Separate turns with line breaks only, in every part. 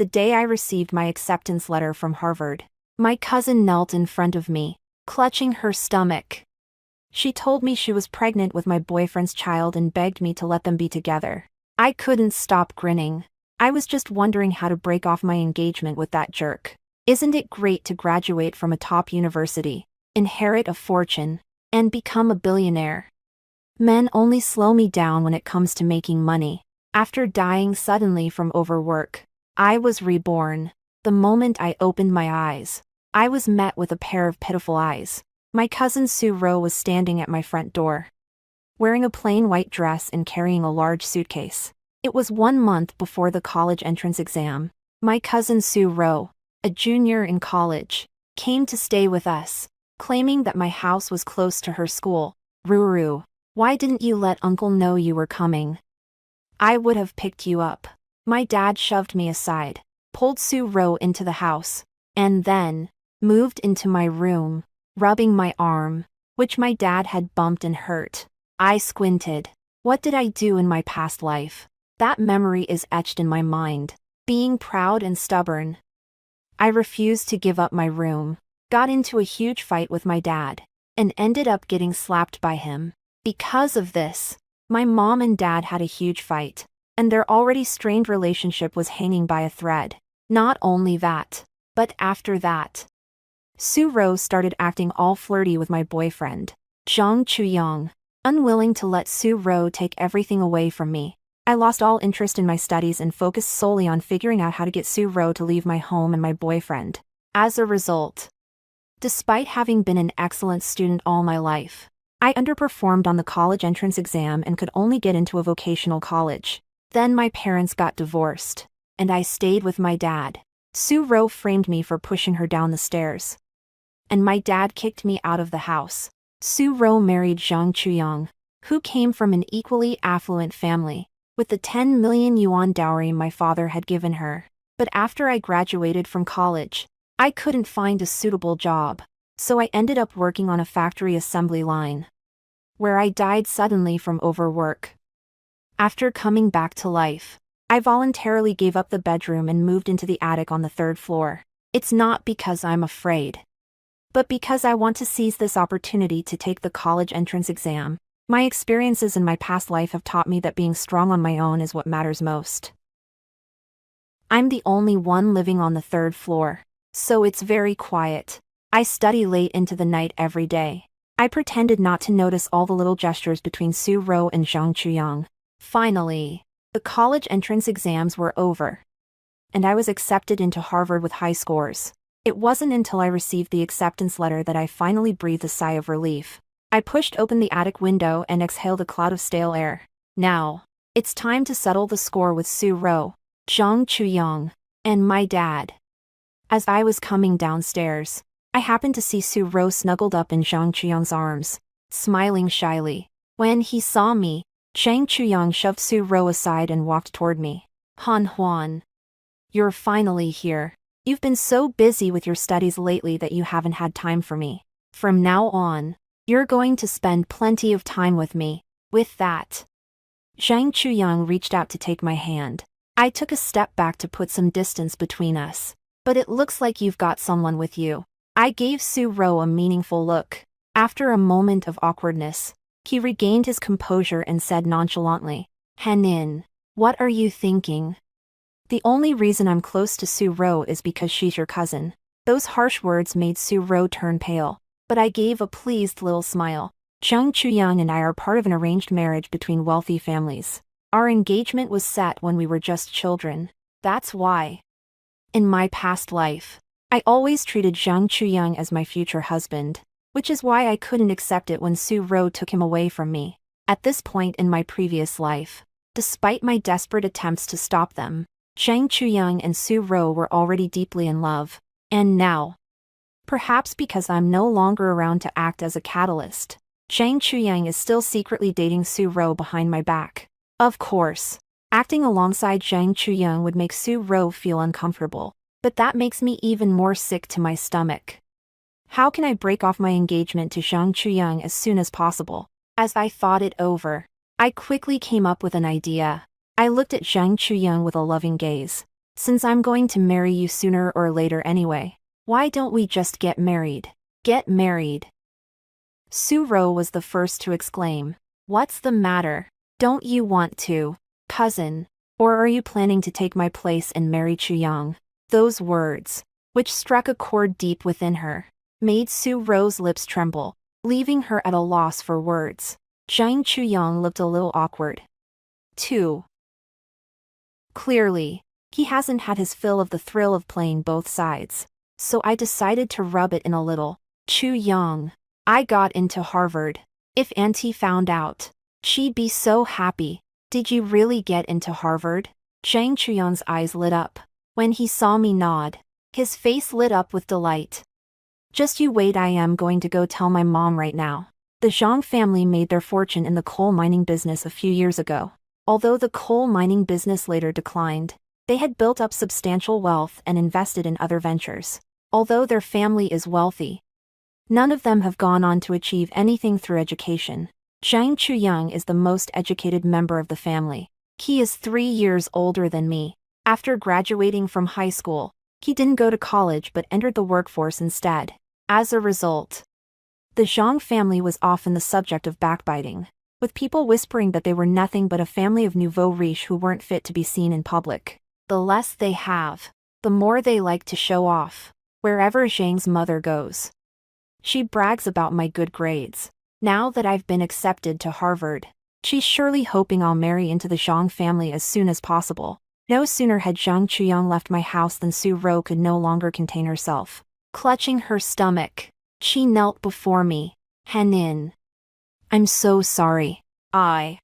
the day I received my acceptance letter from Harvard. My cousin knelt in front of me, clutching her stomach. She told me she was pregnant with my boyfriend's child and begged me to let them be together. I couldn't stop grinning. I was just wondering how to break off my engagement with that jerk. Isn't it great to graduate from a top university, inherit a fortune, and become a billionaire? Men only slow me down when it comes to making money. After dying suddenly from overwork, I was reborn. The moment I opened my eyes, I was met with a pair of pitiful eyes. My cousin Sue Ro was standing at my front door, wearing a plain white dress and carrying a large suitcase. It was 1 month before the college entrance exam. My cousin Sue Ro, a junior in college, came to stay with us, claiming that my house was close to her school. Ruru, why didn't you let Uncle know you were coming? I would have picked you up. My dad shoved me aside, pulled Sue Ro into the house, and then moved into my room, rubbing my arm, which my dad had bumped and hurt. I squinted. What did I do in my past life? That memory is etched in my mind. Being proud and stubborn. I refused to give up my room, got into a huge fight with my dad, and ended up getting slapped by him. Because of this, my mom and dad had a huge fight, and their already strained relationship was hanging by a thread. Not only that, but after that, Sue Ro started acting all flirty with my boyfriend, Zhang Chuyang. Unwilling to let Sue Ro take everything away from me, I lost all interest in my studies and focused solely on figuring out how to get Sue Ro to leave my home and my boyfriend. As a result, despite having been an excellent student all my life, I underperformed on the college entrance exam and could only get into a vocational college. Then my parents got divorced, and I stayed with my dad. Sue Ro framed me for pushing her down the stairs, and my dad kicked me out of the house. Sue Ro married Zhang Chuyang, who came from an equally affluent family, with the 10 million yuan dowry my father had given her. But after I graduated from college, I couldn't find a suitable job, so I ended up working on a factory assembly line, where I died suddenly from overwork. After coming back to life, I voluntarily gave up the bedroom and moved into the attic on the 3rd floor. It's not because I'm afraid, but because I want to seize this opportunity to take the college entrance exam. My experiences in my past life have taught me that being strong on my own is what matters most. I'm the only one living on the 3rd floor, so it's very quiet. I study late into the night every day. I pretended not to notice all the little gestures between Sue Ro and Zhang Chuyang. Finally, the college entrance exams were over, and I was accepted into Harvard with high scores. It wasn't until I received the acceptance letter that I finally breathed a sigh of relief. I pushed open the attic window and exhaled a cloud of stale air. Now, it's time to settle the score with Sue Ro, Zhang Chuyang, and my dad. As I was coming downstairs, I happened to see Sue Ro snuggled up in Zhang Chuyang's arms, smiling shyly. When he saw me, Zhang Chuyang shoved Sue Ro aside and walked toward me. Han Huan, you're finally here. You've been so busy with your studies lately that you haven't had time for me. From now on, you're going to spend plenty of time with me. With that, Zhang Chuyang reached out to take my hand. I took a step back to put some distance between us. But it looks like you've got someone with you. I gave Sue Ro a meaningful look. After a moment of awkwardness, he regained his composure and said nonchalantly, Henin, what are you thinking? The only reason I'm close to Sue Ro is because she's your cousin. Those harsh words made Sue Ro turn pale, but I gave a pleased little smile. Zhang Chuyang and I are part of an arranged marriage between wealthy families. Our engagement was set when we were just children. That's why, in my past life, I always treated Zhang Chuyang as my future husband, which is why I couldn't accept it when Sue Ro took him away from me. At this point in my previous life, despite my desperate attempts to stop them, Zhang Chuyang and Sue Ro were already deeply in love. And now, perhaps because I'm no longer around to act as a catalyst, Zhang Chuyang is still secretly dating Sue Ro behind my back. Of course, acting alongside Zhang Chuyang would make Sue Ro feel uncomfortable, but that makes me even more sick to my stomach. How can I break off my engagement to Zhang Chuyang as soon as possible? As I thought it over, I quickly came up with an idea. I looked at Zhang Chuyang with a loving gaze. Since I'm going to marry you sooner or later anyway, why don't we just get married? Get married. Su-ro was the first to exclaim. What's the matter? Don't you want to, cousin? Or are you planning to take my place and marry Chuyang? Those words, which struck a chord deep within her, made Su-ro's lips tremble, leaving her at a loss for words. Zhang Chuyang looked a little awkward, too. Clearly, he hasn't had his fill of the thrill of playing both sides, so I decided to rub it in a little. Chuyang, I got into Harvard. If Auntie found out, she'd be so happy. Did you really get into Harvard? Zhang Chuyang's eyes lit up. When he saw me nod, his face lit up with delight. Just you wait, I am going to go tell my mom right now. The Zhang family made their fortune in the coal mining business a few years ago. Although the coal mining business later declined, they had built up substantial wealth and invested in other ventures. Although their family is wealthy, none of them have gone on to achieve anything through education. Zhang Chuyang is the most educated member of the family. He is 3 years older than me. After graduating from high school, he didn't go to college but entered the workforce instead. As a result, the Zhang family was often the subject of backbiting, with people whispering that they were nothing but a family of nouveau riche who weren't fit to be seen in public. The less they have, the more they like to show off, wherever Zhang's mother goes. She brags about my good grades. Now that I've been accepted to Harvard, she's surely hoping I'll marry into the Zhang family as soon as possible. No sooner had Zhang Chuyang left my house than Su-ro could no longer contain herself. Clutching her stomach, she knelt before me. Henin. I'm so sorry. I'm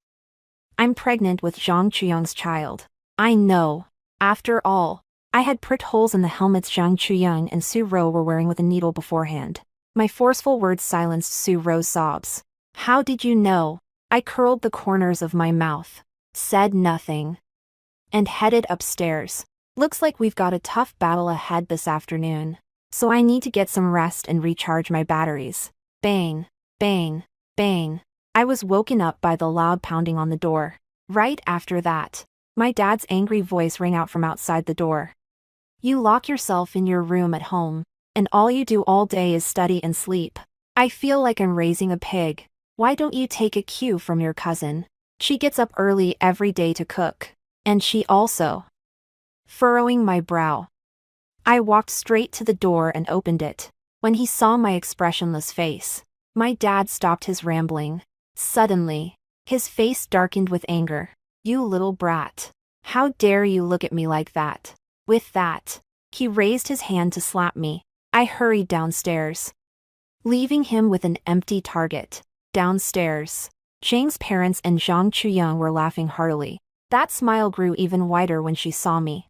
pregnant with Zhang Chuyang's child. I know. After all, I had pricked holes in the helmets Zhang Chuyang and Su-ro were wearing with a needle beforehand. My forceful words silenced Su-ro's sobs. How did you know? I curled the corners of my mouth, said nothing, and headed upstairs. Looks like we've got a tough battle ahead this afternoon, so I need to get some rest and recharge my batteries. Bang, bang, bang. I was woken up by the loud pounding on the door. Right after that, my dad's angry voice rang out from outside the door. You lock yourself in your room at home, and all you do all day is study and sleep. I feel like I'm raising a pig. Why don't you take a cue from your cousin? She gets up early every day to cook, and she also. Furrowing my brow, I walked straight to the door and opened it. When he saw my expressionless face, my dad stopped his rambling. Suddenly, his face darkened with anger. You little brat. How dare you look at me like that? With that, he raised his hand to slap me. I hurried downstairs, leaving him with an empty target. Downstairs, Zhang's parents and Zhang Chuyang were laughing heartily. That smile grew even wider when she saw me.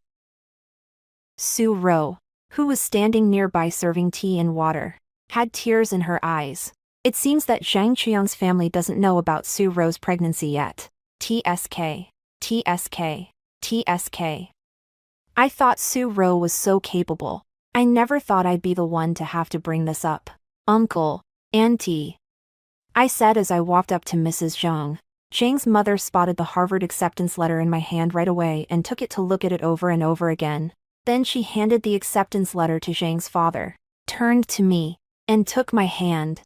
Su-ro, who was standing nearby serving tea and water, had tears in her eyes. It seems that Zhang Chuyang's family doesn't know about Su-ro's pregnancy yet. TSK. TSK. TSK. I thought Su-ro was so capable. I never thought I'd be the one to have to bring this up. Uncle, Auntie, I said as I walked up to Mrs. Zhang. Zhang's mother spotted the Harvard acceptance letter in my hand right away and took it to look at it over and over again. Then she handed the acceptance letter to Zhang's father, turned to me, and took my hand.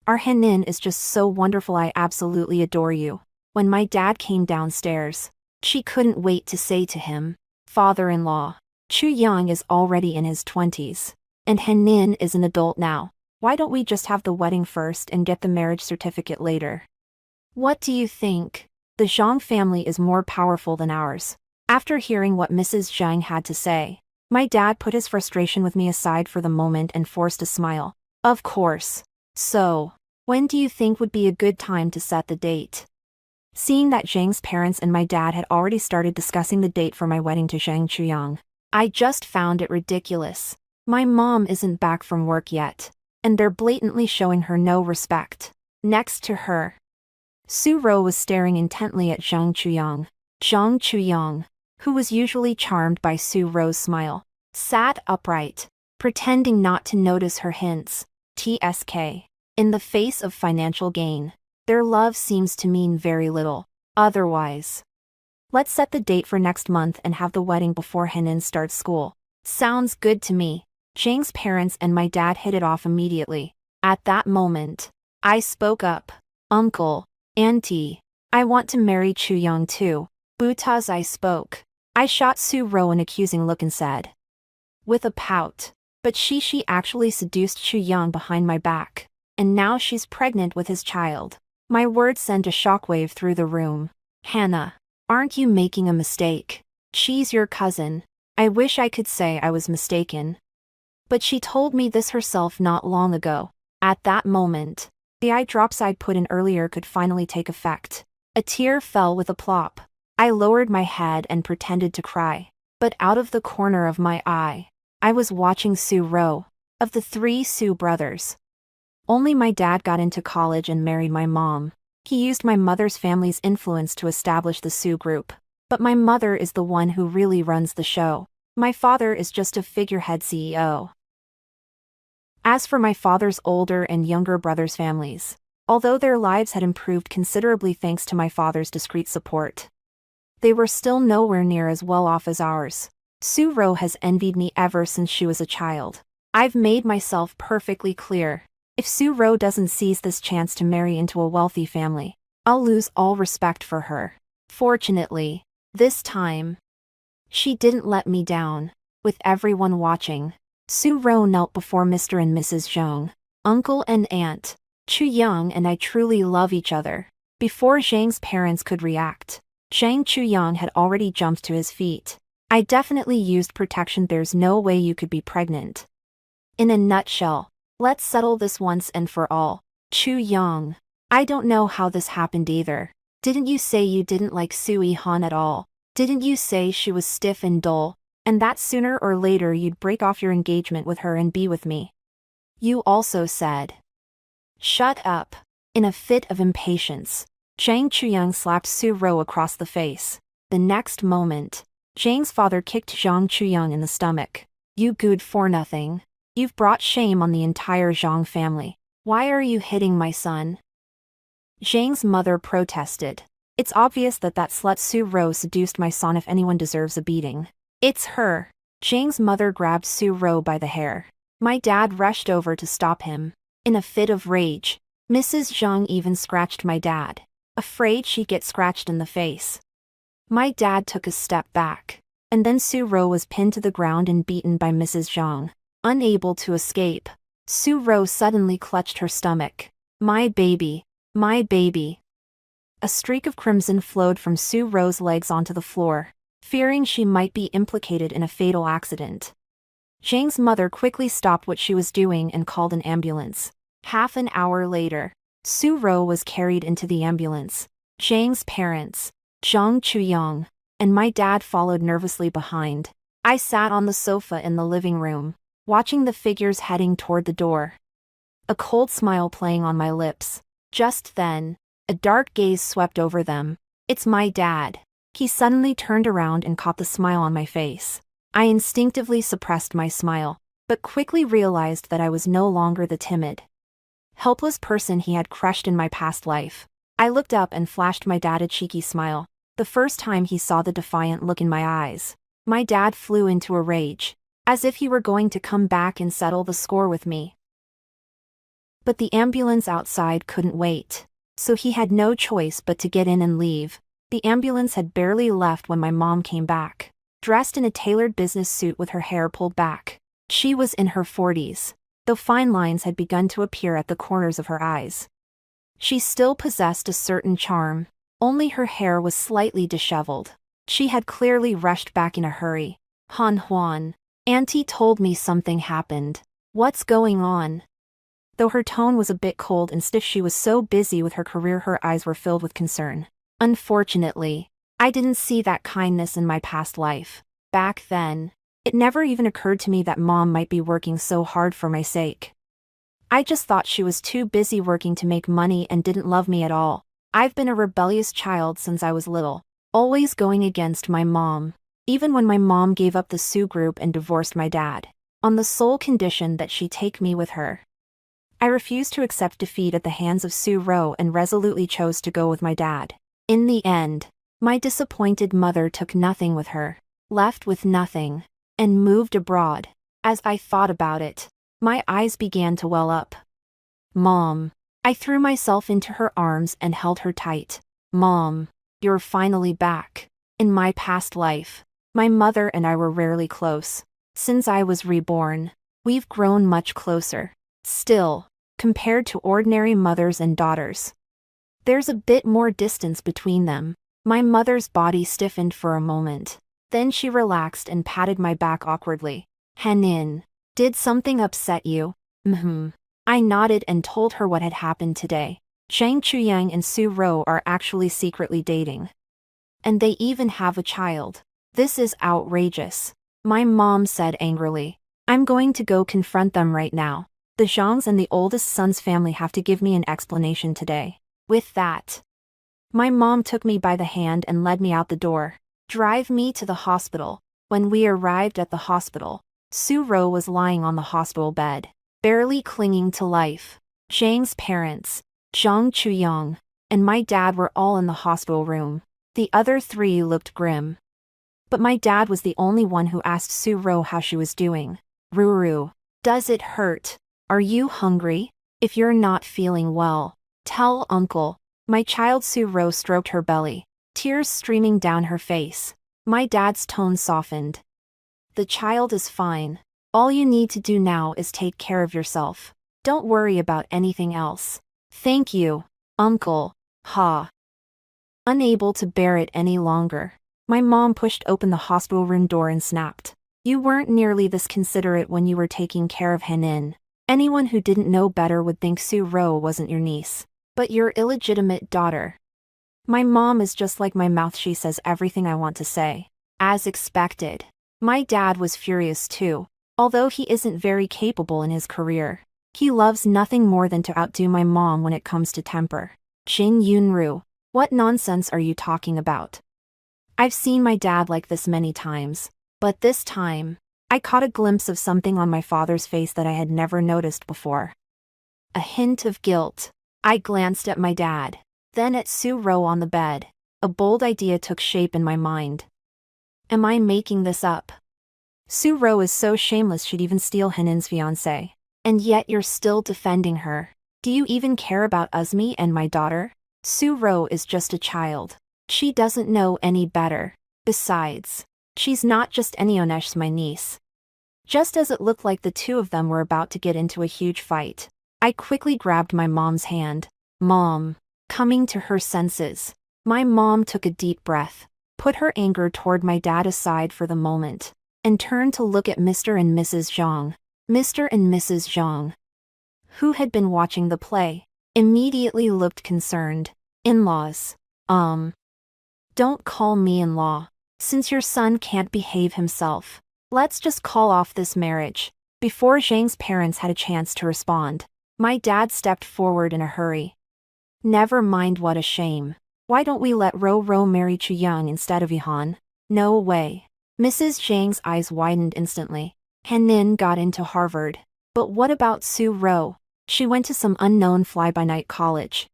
Our Henin is just so wonderful, I absolutely adore you. When my dad came downstairs, she couldn't wait to say to him, Father-in-law, Chuyang is already in his 20s, and Henin is an adult now. Why don't we just have the wedding first and get the marriage certificate later? What do you think? The Zhang family is more powerful than ours. After hearing what Mrs. Zhang had to say, my dad put his frustration with me aside for the moment and forced a smile. Of course. So, when do you think would be a good time to set the date? Seeing that Zhang's parents and my dad had already started discussing the date for my wedding to Zhang Chuyang, I just found it ridiculous. My mom isn't back from work yet, and they're blatantly showing her no respect. Next to her, Su-ro was staring intently at Zhang Chuyang. Zhang Chuyang, who was usually charmed by Su-ro's smile, sat upright, pretending not to notice her hints. TSK. In the face of financial gain, their love seems to mean very little. Otherwise, Let's set the date for next month and have the wedding before Henan starts school. Sounds good to me. Zhang's parents and my dad hit it off immediately. At that moment, I spoke up. Uncle, Auntie, I want to marry Chu Yang too. Butaz, I spoke. I shot Su Ro an accusing look and said, with a pout, but she actually seduced Chu Yang behind my back, and now she's pregnant with his child. My words sent a shockwave through the room. Hannah, aren't you making a mistake? She's your cousin. I wish I could say I was mistaken. But she told me this herself not long ago. At that moment, the eye drops I'd put in earlier could finally take effect. A tear fell with a plop. I lowered my head and pretended to cry. But out of the corner of my eye, I was watching Su Ro. Of the 3 Su brothers, only my dad got into college and married my mom. He used my mother's family's influence to establish the Su group. But my mother is the one who really runs the show. My father is just a figurehead CEO. As for my father's older and younger brothers' families, although their lives had improved considerably thanks to my father's discreet support, they were still nowhere near as well off as ours. Su Ro has envied me ever since she was a child. I've made myself perfectly clear. If Su Ro doesn't seize this chance to marry into a wealthy family, I'll lose all respect for her. Fortunately, this time, she didn't let me down. With everyone watching, Su Ro knelt before Mr. and Mrs. Zhang. Uncle and Aunt, Chu Yang and I truly love each other. Before Zhang's parents could react, Zhang Chuyang had already jumped to his feet. I definitely used protection. There's no way you could be pregnant. In a nutshell, let's settle this once and for all. Chu Yang, I don't know how this happened either. Didn't you say you didn't like Sui Han at all? Didn't you say she was stiff and dull, and that sooner or later you'd break off your engagement with her and be with me? You also said. Shut up. In a fit of impatience, Zhang Chuyang slapped Su Ro across the face. The next moment, Zhang's father kicked Zhang Chuyang in the stomach. You good for nothing. You've brought shame on the entire Zhang family. Why are you hitting my son? Zhang's mother protested. It's obvious that slut Su Ro seduced my son. If anyone deserves a beating, it's her. Zhang's mother grabbed Su Ro by the hair. My dad rushed over to stop him. In a fit of rage, Mrs. Zhang even scratched my dad, afraid she'd get scratched in the face. My dad took a step back, and then Su Ro was pinned to the ground and beaten by Mrs. Zhang. Unable to escape, Su Ro suddenly clutched her stomach. My baby, my baby. A streak of crimson flowed from Su Ro's legs onto the floor, fearing she might be implicated in a fatal accident. Zhang's mother quickly stopped what she was doing and called an ambulance. Half an hour later, Su Ro was carried into the ambulance. Zhang's parents, Zhang Chuyang, and my dad followed nervously behind. I sat on the sofa in the living room, watching the figures heading toward the door, a cold smile playing on my lips. Just then, a dark gaze swept over them. It's my dad. He suddenly turned around and caught the smile on my face. I instinctively suppressed my smile, but quickly realized that I was no longer the timid, helpless person he had crushed in my past life. I looked up and flashed my dad a cheeky smile. The first time he saw the defiant look in my eyes, my dad flew into a rage, as if he were going to come back and settle the score with me. But the ambulance outside couldn't wait, so he had no choice but to get in and leave. The ambulance had barely left when my mom came back, dressed in a tailored business suit with her hair pulled back. She was in her 40s, though fine lines had begun to appear at the corners of her eyes. She still possessed a certain charm, only her hair was slightly disheveled. She had clearly rushed back in a hurry. Han Huan, Auntie told me something happened. What's going on? Though her tone was a bit cold and stiff, she was so busy with her career her eyes were filled with concern. Unfortunately, I didn't see that kindness in my past life. Back then, it never even occurred to me that Mom might be working so hard for my sake. I just thought she was too busy working to make money and didn't love me at all. I've been a rebellious child since I was little, always going against my mom, even when my mom gave up the Sioux group and divorced my dad, on the sole condition that she take me with her. I refused to accept defeat at the hands of Su Ro and resolutely chose to go with my dad. In the end, My disappointed mother took nothing with her, left with nothing, and moved abroad. As I thought about it, my eyes began to well up. Mom. I threw myself into her arms and held her tight. Mom, you're finally back. In my past life, my mother and I were rarely close. Since I was reborn, we've grown much closer. Still, compared to ordinary mothers and daughters, there's a bit more distance between them. My mother's body stiffened for a moment. Then she relaxed and patted my back awkwardly. Henin, did something upset you? I nodded and told her what had happened today. Zhang Chuyang and Su Ro are actually secretly dating. And they even have a child. This is outrageous. My mom said angrily. I'm going to go confront them right now. The Zhangs and the oldest son's family have to give me an explanation today. With that, my mom took me by the hand and led me out the door. Drive me to the hospital. When we arrived at the hospital, Su Ro was lying on the hospital bed, barely clinging to life. Zhang's parents, Zhang Chuyang, and my dad were all in the hospital room. The other three looked grim. But my dad was the only one who asked Su Ro how she was doing. Ruru, does it hurt? Are you hungry? If you're not feeling well, tell uncle. My child Su Ro stroked her belly, tears streaming down her face. My dad's tone softened. The child is fine. All you need to do now is take care of yourself. Don't worry about anything else. Thank you, uncle. Ha. Unable to bear it any longer, my mom pushed open the hospital room door and snapped. You weren't nearly this considerate when you were taking care of Henin. Anyone who didn't know better would think Su Ro wasn't your niece, but your illegitimate daughter. My mom is just like my mouth, she says everything I want to say. As expected. My dad was furious too. Although he isn't very capable in his career, he loves nothing more than to outdo my mom when it comes to temper. Jin Yunru, what nonsense are you talking about? I've seen my dad like this many times, but this time, I caught a glimpse of something on my father's face that I had never noticed before. A hint of guilt. I glanced at my dad, then at Su Ro on the bed. A bold idea took shape in my mind. Am I making this up? Su Ro is so shameless she'd even steal Henin's fiancé. And yet you're still defending her. Do you even care about Uzmi and my daughter? Su Ro is just a child. She doesn't know any better. Besides, she's not just Enionesh, my niece. Just as it looked like the two of them were about to get into a huge fight, I quickly grabbed my mom's hand. Mom. Coming to her senses, my mom took a deep breath, put her anger toward my dad aside for the moment, and turned to look at Mr. and Mrs. Zhang. Mr. and Mrs. Zhang, who had been watching the play, immediately looked concerned. In-laws. Don't call me in-law. Since your son can't behave himself, let's just call off this marriage. Before Zhang's parents had a chance to respond, my dad stepped forward in a hurry. Never mind, what a shame. Why don't we let Ro marry Chuyang instead of Ihan? No way. Mrs. Zhang's eyes widened instantly. Henin got into Harvard. But what about Su Ro? She went to some unknown fly-by-night college.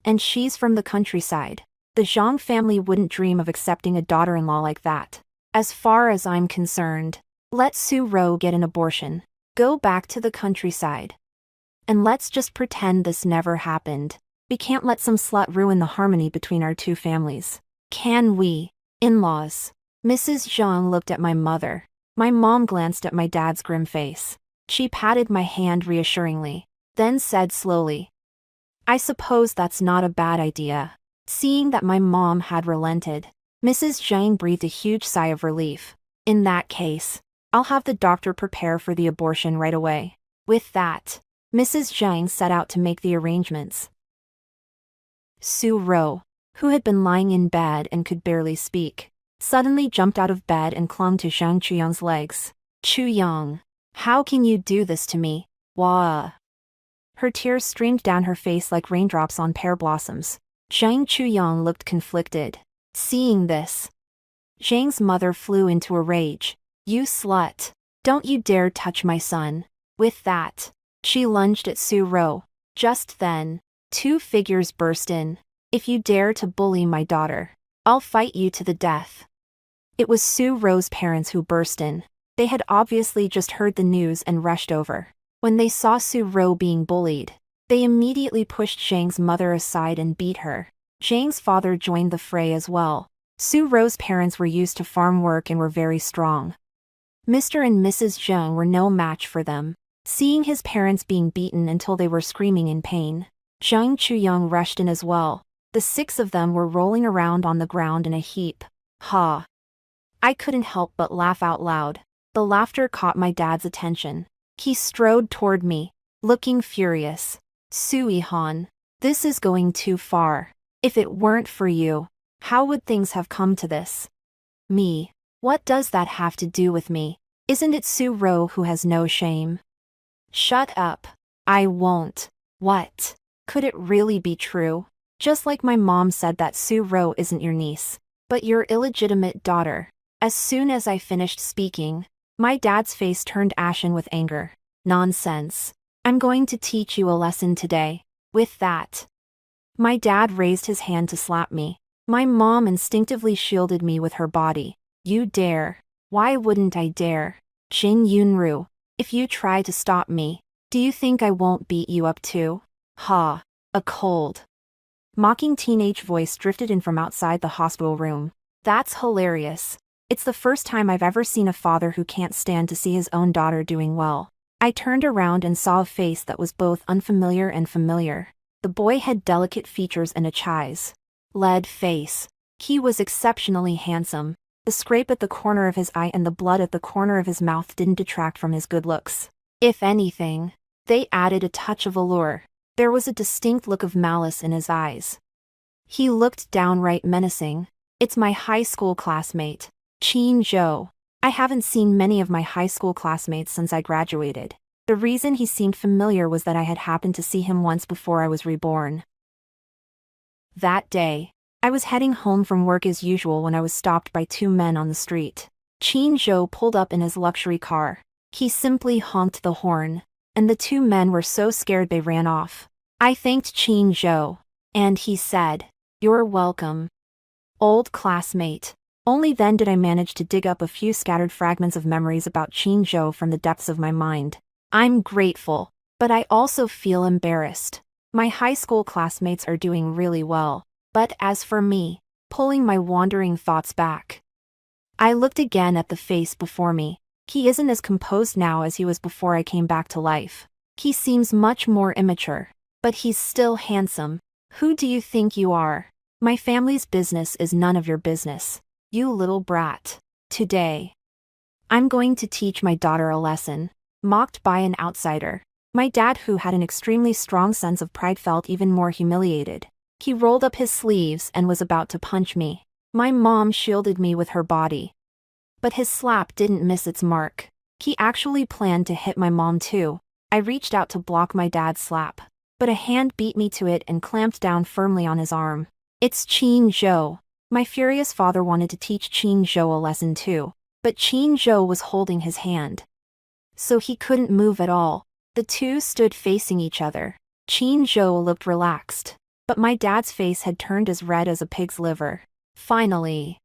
And she's from the countryside. The Zhang family wouldn't dream of accepting a daughter-in-law like that. As far as I'm concerned, let Su Ro get an abortion. Go back to the countryside. And let's just pretend this never happened. We can't let some slut ruin the harmony between our two families. Can we? In-laws. Mrs. Zhang looked at my mother. My mom glanced at my dad's grim face. She patted my hand reassuringly, then said slowly, I suppose that's not a bad idea. Seeing that my mom had relented, Mrs. Zhang breathed a huge sigh of relief. In that case, I'll have the doctor prepare for the abortion right away. With that, Mrs. Zhang set out to make the arrangements. Su Ro, who had been lying in bed and could barely speak, suddenly jumped out of bed and clung to Zhang Chuyang's legs. Chuyang, how can you do this to me? Wah. Her tears streamed down her face like raindrops on pear blossoms. Zhang Chuyang looked conflicted. Seeing this, Zhang's mother flew into a rage. You slut. Don't you dare touch my son. With that, she lunged at Su Ro. Just then, two figures burst in. If you dare to bully my daughter, I'll fight you to the death." It was Su Ro's parents who burst in. They had obviously just heard the news and rushed over. When they saw Su Ro being bullied, they immediately pushed Zhang's mother aside and beat her. Zhang's father joined the fray as well. Su Ro's parents were used to farm work and were very strong. Mr. and Mrs. Zhang were no match for them. Seeing his parents being beaten until they were screaming in pain, Zhang Chuyang rushed in as well. The 6 of them were rolling around on the ground in a heap. Ha! I couldn't help but laugh out loud. The laughter caught my dad's attention. He strode toward me, looking furious. "Sui Han, this is going too far. If it weren't for you, how would things have come to this?" "Me? What does that have to do with me? Isn't it Su Ro who has no shame?" "Shut up. I won't." "What? Could it really be true? Just like my mom said that Su Ro isn't your niece, but your illegitimate daughter." As soon as I finished speaking, my dad's face turned ashen with anger. "Nonsense. I'm going to teach you a lesson today." With that, my dad raised his hand to slap me. My mom instinctively shielded me with her body. "You dare." "Why wouldn't I dare? Jin Yunru, if you try to stop me, do you think I won't beat you up too?" "Ha, a cold." Mocking teenage voice drifted in from outside the hospital room. "That's hilarious. It's the first time I've ever seen a father who can't stand to see his own daughter doing well." I turned around and saw a face that was both unfamiliar and familiar. The boy had delicate features and a child-led face. He was exceptionally handsome. The scrape at the corner of his eye and the blood at the corner of his mouth didn't detract from his good looks. If anything, they added a touch of allure. There was a distinct look of malice in his eyes. He looked downright menacing. "It's my high school classmate, Qin Zhou. I haven't seen many of my high school classmates since I graduated." The reason he seemed familiar was that I had happened to see him once before I was reborn. That day, I was heading home from work as usual when I was stopped by 2 men on the street. Qin Zhou pulled up in his luxury car. He simply honked the horn, and the 2 men were so scared they ran off. I thanked Qin Zhou, and he said, "You're welcome, old classmate." Only then did I manage to dig up a few scattered fragments of memories about Qin Zhou from the depths of my mind. I'm grateful, but I also feel embarrassed. My high school classmates are doing really well, but as for me, pulling my wandering thoughts back, I looked again at the face before me. He isn't as composed now as he was before I came back to life. He seems much more immature, but he's still handsome. "Who do you think you are? My family's business is none of your business, you little brat. Today, I'm going to teach my daughter a lesson." Mocked by an outsider. My dad, who had an extremely strong sense of pride, felt even more humiliated. He rolled up his sleeves and was about to punch me. My mom shielded me with her body. But his slap didn't miss its mark. He actually planned to hit my mom too. I reached out to block my dad's slap, but a hand beat me to it and clamped down firmly on his arm. "It's Qin Zhou." My furious father wanted to teach Qin Zhou a lesson too, but Qin Zhou was holding his hand, so he couldn't move at all. The 2 stood facing each other. Qin Zhou looked relaxed, but my dad's face had turned as red as a pig's liver. Finally,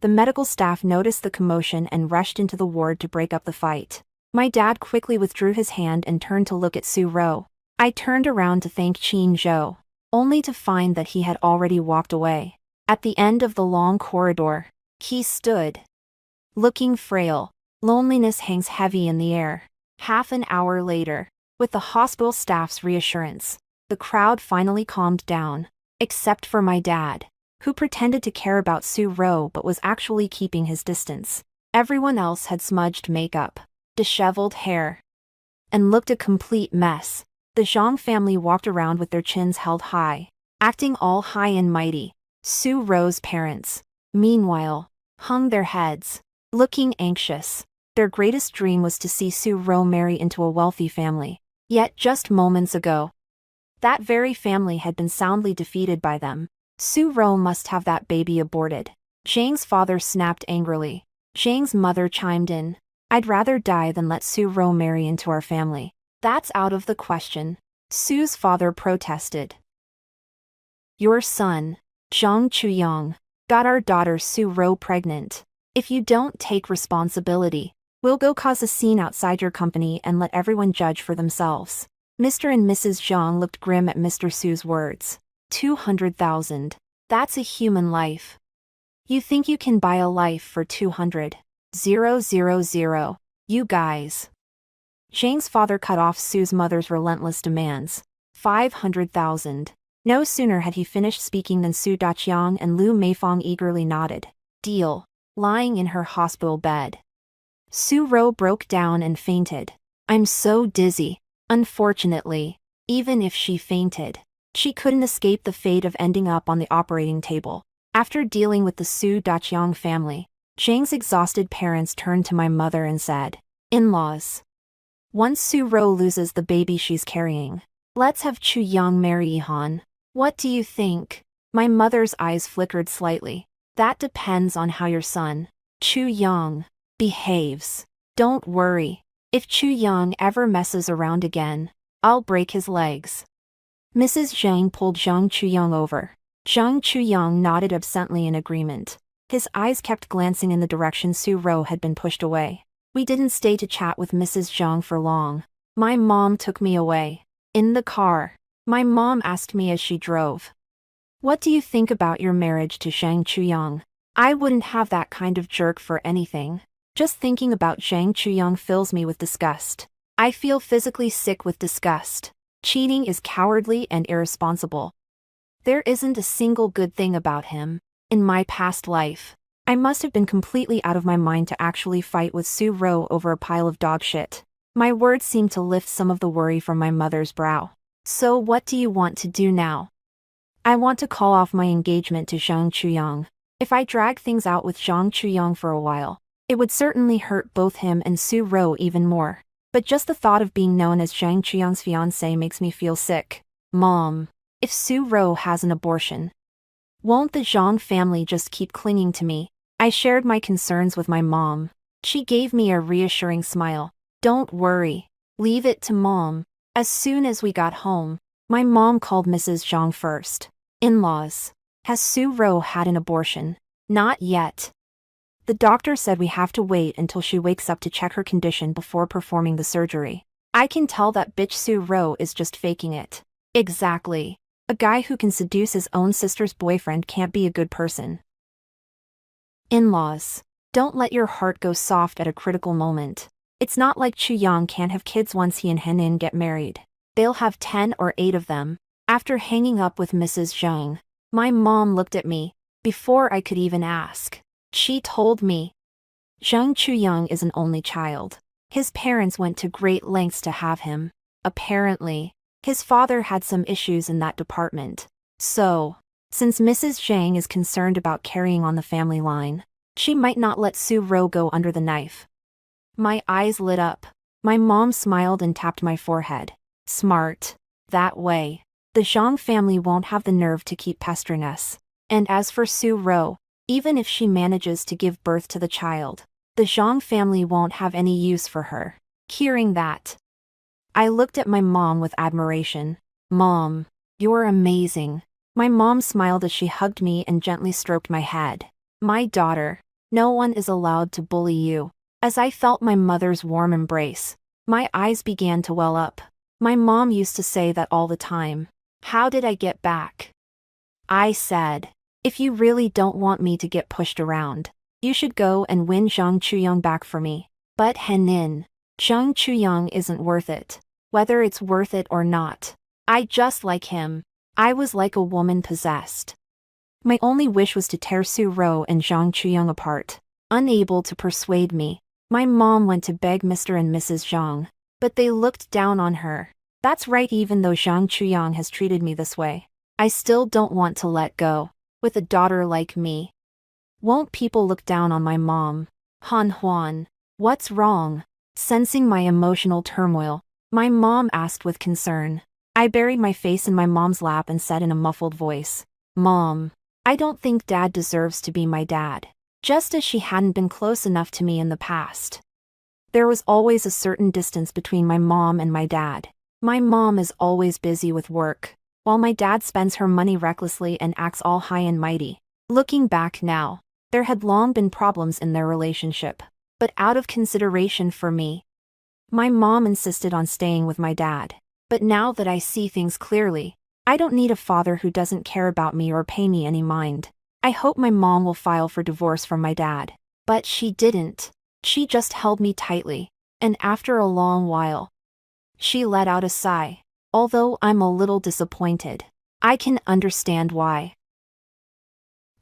the medical staff noticed the commotion and rushed into the ward to break up the fight. My dad quickly withdrew his hand and turned to look at Su Ro. I turned around to thank Qin Zhou, only to find that he had already walked away. At the end of the long corridor, he stood, looking frail. Loneliness hangs heavy in the air. Half an hour later, with the hospital staff's reassurance, the crowd finally calmed down, except for my dad, who pretended to care about Su Ro but was actually keeping his distance. Everyone else had smudged makeup, disheveled hair, and looked a complete mess. The Zhang family walked around with their chins held high, acting all high and mighty. Su Ro's parents, meanwhile, hung their heads, looking anxious. Their greatest dream was to see Su Ro marry into a wealthy family. Yet just moments ago, that very family had been soundly defeated by them. Su Ro must have that baby aborted. Zhang's father snapped angrily. Zhang's mother chimed in. "I'd rather die than let Su Ro marry into our family." "That's out of the question," Su's father protested. "Your son, Zhang Chuyang, Got our daughter Sue Ro pregnant. If you don't take responsibility, we'll go cause a scene outside your company and let everyone judge for themselves. Mr. and Mrs. Zhang looked grim at Mr. Su's words. 200,000. That's a human life. You think you can buy a life for 200,000? You guys. Zhang's father cut off Sue's mother's relentless demands. 500,000. No sooner had he finished speaking than Su Daqiang and Lu Meifang eagerly nodded. Deal. Lying in her hospital bed, Su Ro broke down and fainted. I'm so dizzy. Unfortunately, even if she fainted, she couldn't escape the fate of ending up on the operating table. After dealing with the Su Daqiang family, Zhang's exhausted parents turned to my mother and said, "In-laws, once Su Ro loses the baby she's carrying, let's have Chu Yang marry Yihan. What do you think?" My mother's eyes flickered slightly. That depends on how your son, Chu Yang, behaves. Don't worry. If Chu Yang ever messes around again, I'll break his legs. Mrs. Zhang pulled Zhang Chuyang over. Zhang Chuyang nodded absently in agreement. His eyes kept glancing in the direction Su Ro had been pushed away. We didn't stay to chat with Mrs. Zhang for long. My mom took me away. In the car, my mom asked me as she drove, "What do you think about your marriage to Zhang Chuyang?" I wouldn't have that kind of jerk for anything. Just thinking about Zhang Chuyang fills me with disgust. I feel physically sick with disgust. Cheating is cowardly and irresponsible. There isn't a single good thing about him. In my past life, I must have been completely out of my mind to actually fight with Su Ro over a pile of dog shit. My words seemed to lift some of the worry from my mother's brow. So what do you want to do now? I want to call off my engagement to Zhang Chuyang. If I drag things out with Zhang Chuyang for a while, it would certainly hurt both him and Su Ro even more. But just the thought of being known as Zhang Chuyang's fiancé makes me feel sick. Mom, if Su Ro has an abortion, won't the Zhang family just keep clinging to me? I shared my concerns with my mom. She gave me a reassuring smile. Don't worry. Leave it to Mom. As soon as we got home, my mom called Mrs. Zhang first. In-laws, has Su Ro had an abortion? Not yet. The doctor said we have to wait until she wakes up to check her condition before performing the surgery. I can tell that bitch Su Ro is just faking it. Exactly. A guy who can seduce his own sister's boyfriend can't be a good person. In-laws, don't let your heart go soft at a critical moment. It's not like Chu Yang can't have kids once he and Henin get married. They'll have 10 or 8 of them. After hanging up with Mrs. Zhang, my mom looked at me. Before I could even ask, she told me, Zhang Chuyang is an only child. His parents went to great lengths to have him. Apparently, his father had some issues in that department. So, since Mrs. Zhang is concerned about carrying on the family line, she might not let Su Ro go under the knife. My eyes lit up. My mom smiled and tapped my forehead. Smart. That way, the Zhang family won't have the nerve to keep pestering us. And as for Su Ro, even if she manages to give birth to the child, the Zhang family won't have any use for her. Hearing that, I looked at my mom with admiration. Mom, you're amazing. My mom smiled as she hugged me and gently stroked my head. My daughter, no one is allowed to bully you. As I felt my mother's warm embrace, my eyes began to well up. My mom used to say that all the time. How did I get back? I said, if you really don't want me to get pushed around, you should go and win Zhang Chuyang back for me. But Henin, Zhang Chuyang isn't worth it. Whether it's worth it or not, I just like him. I was like a woman possessed. My only wish was to tear Su Ro and Zhang Chuyang apart. Unable to persuade me, my mom went to beg Mr. and Mrs. Zhang, but they looked down on her. That's right, even though Zhang Chuyang has treated me this way, I still don't want to let go. With a daughter like me, won't people look down on my mom? Han Huan, what's wrong? Sensing my emotional turmoil, my mom asked with concern. I buried my face in my mom's lap and said in a muffled voice, Mom, I don't think Dad deserves to be my dad. Just as she hadn't been close enough to me in the past. There was always a certain distance between my mom and my dad. My mom is always busy with work, while my dad spends her money recklessly and acts all high and mighty. Looking back now, there had long been problems in their relationship, but out of consideration for me, my mom insisted on staying with my dad. But now that I see things clearly, I don't need a father who doesn't care about me or pay me any mind. I hope my mom will file for divorce from my dad. But she didn't. She just held me tightly, and after a long while, she let out a sigh. Although I'm a little disappointed, I can understand why.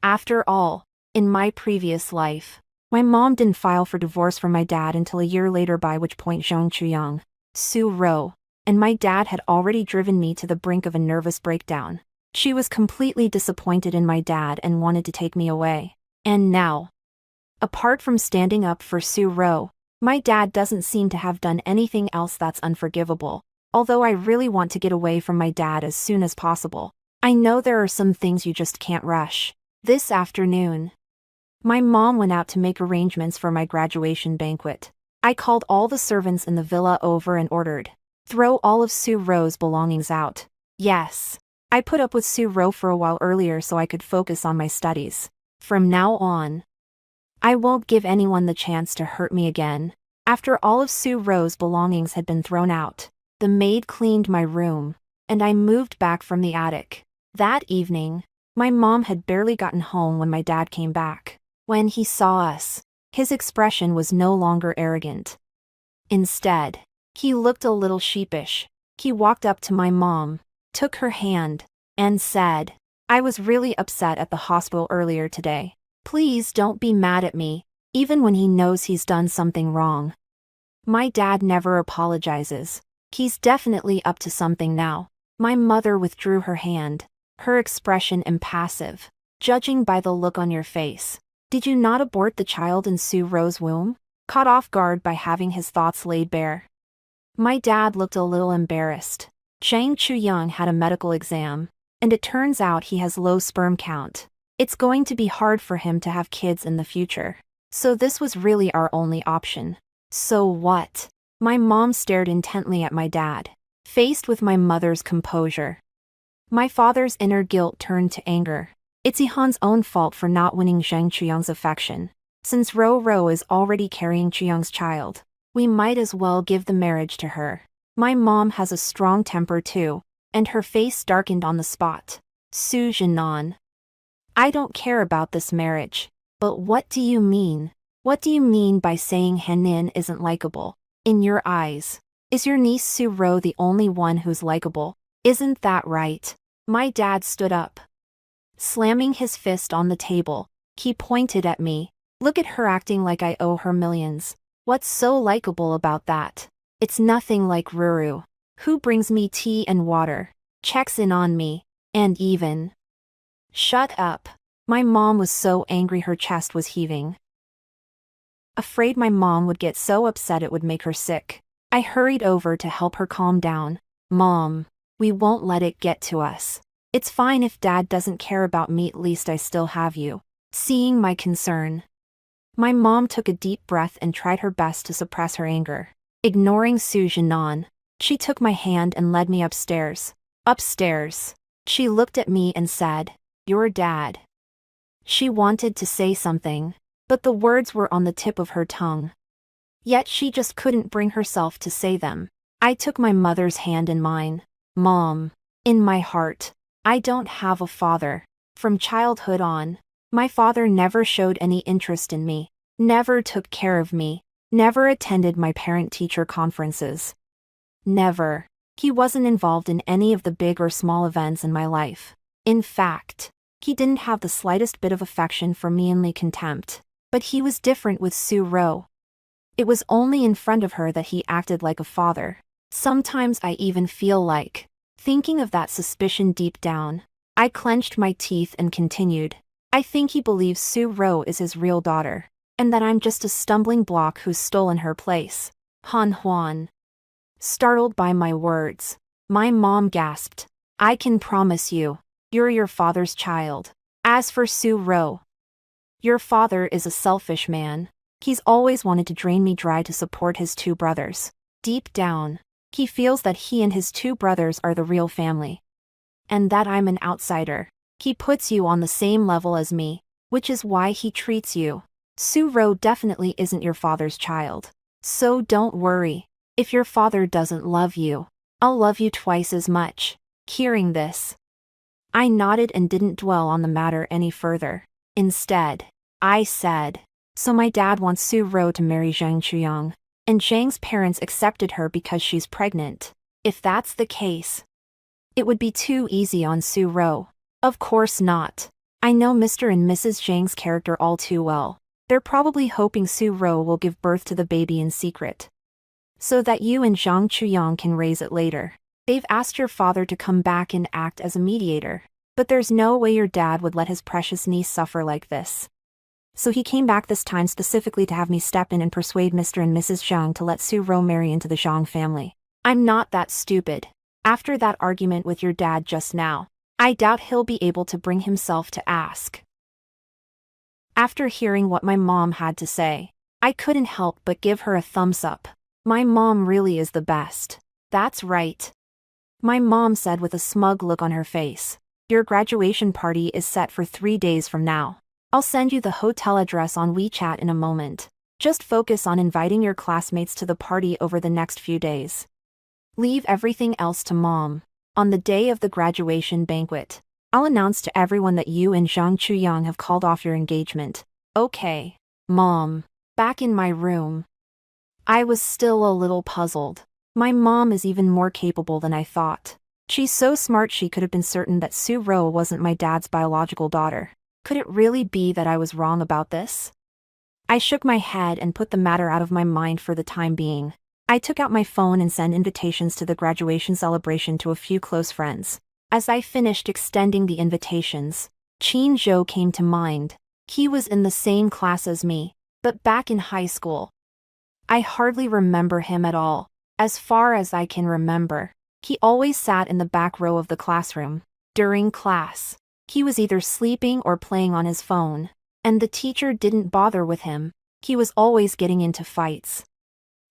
After all, in my previous life, my mom didn't file for divorce from my dad until a year later, by which point Zhang Chuyang, Su Ro, and my dad had already driven me to the brink of a nervous breakdown. She was completely disappointed in my dad and wanted to take me away. And now, apart from standing up for Su Ro, my dad doesn't seem to have done anything else that's unforgivable. Although I really want to get away from my dad as soon as possible, I know there are some things you just can't rush. This afternoon, my mom went out to make arrangements for my graduation banquet. I called all the servants in the villa over and ordered, "Throw all of Su Ro's belongings out." Yes, I put up with Su Ro for a while earlier so I could focus on my studies. From now on, I won't give anyone the chance to hurt me again. After all of Su Ro's belongings had been thrown out, the maid cleaned my room, and I moved back from the attic. That evening, my mom had barely gotten home when my dad came back. When he saw us, his expression was no longer arrogant. Instead, he looked a little sheepish. He walked up to my mom, took her hand, and said, "I was really upset at the hospital earlier today. Please don't be mad at me, even when he knows he's done something wrong." My dad never apologizes. He's definitely up to something now. My mother withdrew her hand, her expression impassive. "Judging by the look on your face, did you not abort the child in Su Ro's womb?" Caught off guard by having his thoughts laid bare, my dad looked a little embarrassed. Zhang Chuyang had a medical exam, and it turns out he has low sperm count. It's going to be hard for him to have kids in the future. So this was really our only option. So what? My mom stared intently at my dad, faced with my mother's composure. My father's inner guilt turned to anger. It's Yihan's own fault for not winning Zhang Chuyang's affection. Since Ro is already carrying Chuyang's child, we might as well give the marriage to her. My mom has a strong temper too, and her face darkened on the spot. "Su Jinan, I don't care about this marriage." "But what do you mean? What do you mean by saying Henin isn't likable? In your eyes, is your niece Su Ro the only one who's likable? Isn't that right?" My dad stood up. Slamming his fist on the table, he pointed at me. "Look at her acting like I owe her millions. What's so likable about that? It's nothing like Ruru, who brings me tea and water, checks in on me, and even..." "Shut up." My mom was so angry her chest was heaving. Afraid my mom would get so upset it would make her sick, I hurried over to help her calm down. "Mom, we won't let it get to us. It's fine if Dad doesn't care about me, at least I still have you." Seeing my concern, my mom took a deep breath and tried her best to suppress her anger. Ignoring Su Jinan, she took my hand and led me upstairs. Upstairs, she looked at me and said, "Your dad." She wanted to say something, but the words were on the tip of her tongue. Yet she just couldn't bring herself to say them. I took my mother's hand in mine. "Mom, in my heart, I don't have a father. From childhood on, my father never showed any interest in me, never took care of me, never attended my parent-teacher conferences. Never. He wasn't involved in any of the big or small events in my life. In fact, he didn't have the slightest bit of affection for me, only contempt. But he was different with Su Ro. It was only in front of her that he acted like a father. Sometimes I even feel like, thinking of that suspicion deep down, I clenched my teeth and continued, "I think he believes Su Ro is his real daughter, and that I'm just a stumbling block who's stolen her place." Han Huan. Startled by my words, my mom gasped, "I can promise you, you're your father's child. As for Su Ro, your father is a selfish man. He's always wanted to drain me dry to support his two brothers. Deep down, he feels that he and his two brothers are the real family. And that I'm an outsider. He puts you on the same level as me. which is why he treats you. Su-ro definitely isn't your father's child. So don't worry. If your father doesn't love you, I'll love you twice as much. Hearing this, I nodded and didn't dwell on the matter any further. Instead, I said, so my dad wants Su-ro to marry Zhang Chuyang, and Zhang's parents accepted her because she's pregnant. If that's the case, it would be too easy on Su-ro. Of course not. I know Mr. and Mrs. Zhang's character all too well. They're probably hoping Su-ro will give birth to the baby in secret, so that you and Zhang Chuyang can raise it later. They've asked your father to come back and act as a mediator, but there's no way your dad would let his precious niece suffer like this. So he came back this time specifically to have me step in and persuade Mr. and Mrs. Zhang to let Su-ro marry into the Zhang family. I'm not that stupid. After that argument with your dad just now, I doubt he'll be able to bring himself to ask. After hearing what my mom had to say, I couldn't help but give her a thumbs up. My mom really is the best. That's right. My mom said with a smug look on her face. Your graduation party is set for 3 days from now. I'll send you the hotel address on WeChat in a moment. Just focus on inviting your classmates to the party over the next few days. Leave everything else to mom. On the day of the graduation banquet, I'll announce to everyone that you and Zhang Chuyang have called off your engagement. Okay, mom. Back in my room, I was still a little puzzled. My mom is even more capable than I thought. She's so smart she could have been certain that Su-ro wasn't my dad's biological daughter. Could it really be that I was wrong about this? I shook my head and put the matter out of my mind for the time being. I took out my phone and sent invitations to the graduation celebration to a few close friends. As I finished extending the invitations, Qin Zhou came to mind. He was in the same class as me, but back in high school. I hardly remember him at all. As far as I can remember, he always sat in the back row of the classroom. During class, he was either sleeping or playing on his phone, and the teacher didn't bother with him. He was always getting into fights,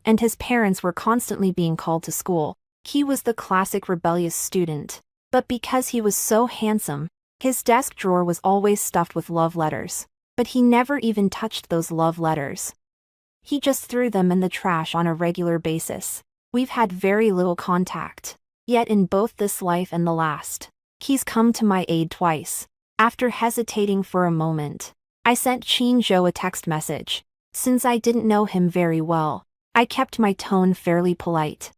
and his parents were constantly being called to school. He was the classic rebellious student, but because he was so handsome, his desk drawer was always stuffed with love letters. But he never even touched those love letters. He just threw them in the trash on a regular basis. We've had very little contact. Yet in both this life and the last, he's come to my aid twice. After hesitating for a moment, I sent Qin Zhou a text message. Since I didn't know him very well, I kept my tone fairly polite.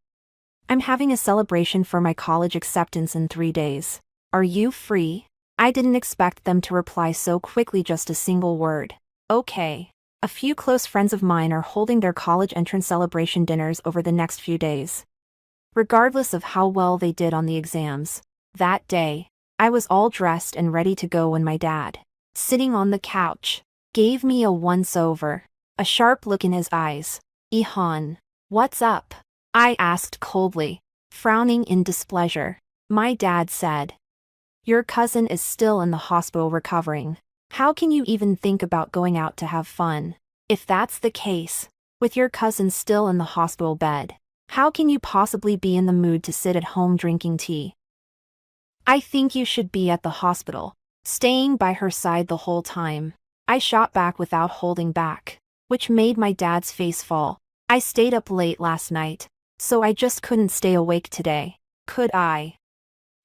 I'm having a celebration for my college acceptance in 3 days. Are you free? I didn't expect them to reply so quickly, just a single word. Okay. A few close friends of mine are holding their college entrance celebration dinners over the next few days. Regardless of how well they did on the exams, that day, I was all dressed and ready to go when my dad, sitting on the couch, gave me a once-over, a sharp look in his eyes. "Ihan, what's up?" I asked coldly, frowning in displeasure. My dad said, "Your cousin is still in the hospital recovering. How can you even think about going out to have fun? If that's the case, with your cousin still in the hospital bed, how can you possibly be in the mood to sit at home drinking tea? I think you should be at the hospital, staying by her side the whole time." I shot back without holding back, which made my dad's face fall. "I stayed up late last night, so I just couldn't stay awake today. Could I?"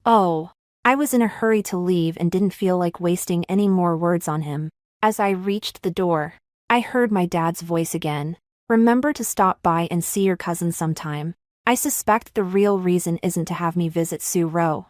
Oh. I was in a hurry to leave and didn't feel like wasting any more words on him. As I reached the door, I heard my dad's voice again. "Remember to stop by and see your cousin sometime. I suspect the real reason isn't to have me visit Su-ro,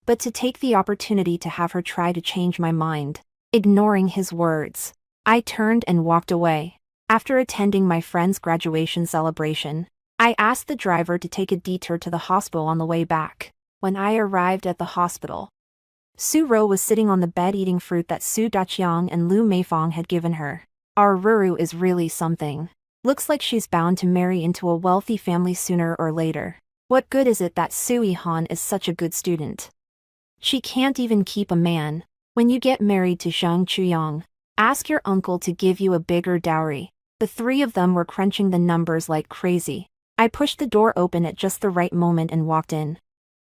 but to take the opportunity to have her try to change my mind." Ignoring his words, I turned and walked away. After attending my friend's graduation celebration, I asked the driver to take a detour to the hospital on the way back. When I arrived at the hospital, Su-ro was sitting on the bed eating fruit that Su Daqiang and Lu Meifang had given her. Our Ruru is really something. Looks like she's bound to marry into a wealthy family sooner or later. What good is it that Su Ihan is such a good student? She can't even keep a man. When you get married to Zhang Chuyang, ask your uncle to give you a bigger dowry. The three of them were crunching the numbers like crazy. I pushed the door open at just the right moment and walked in.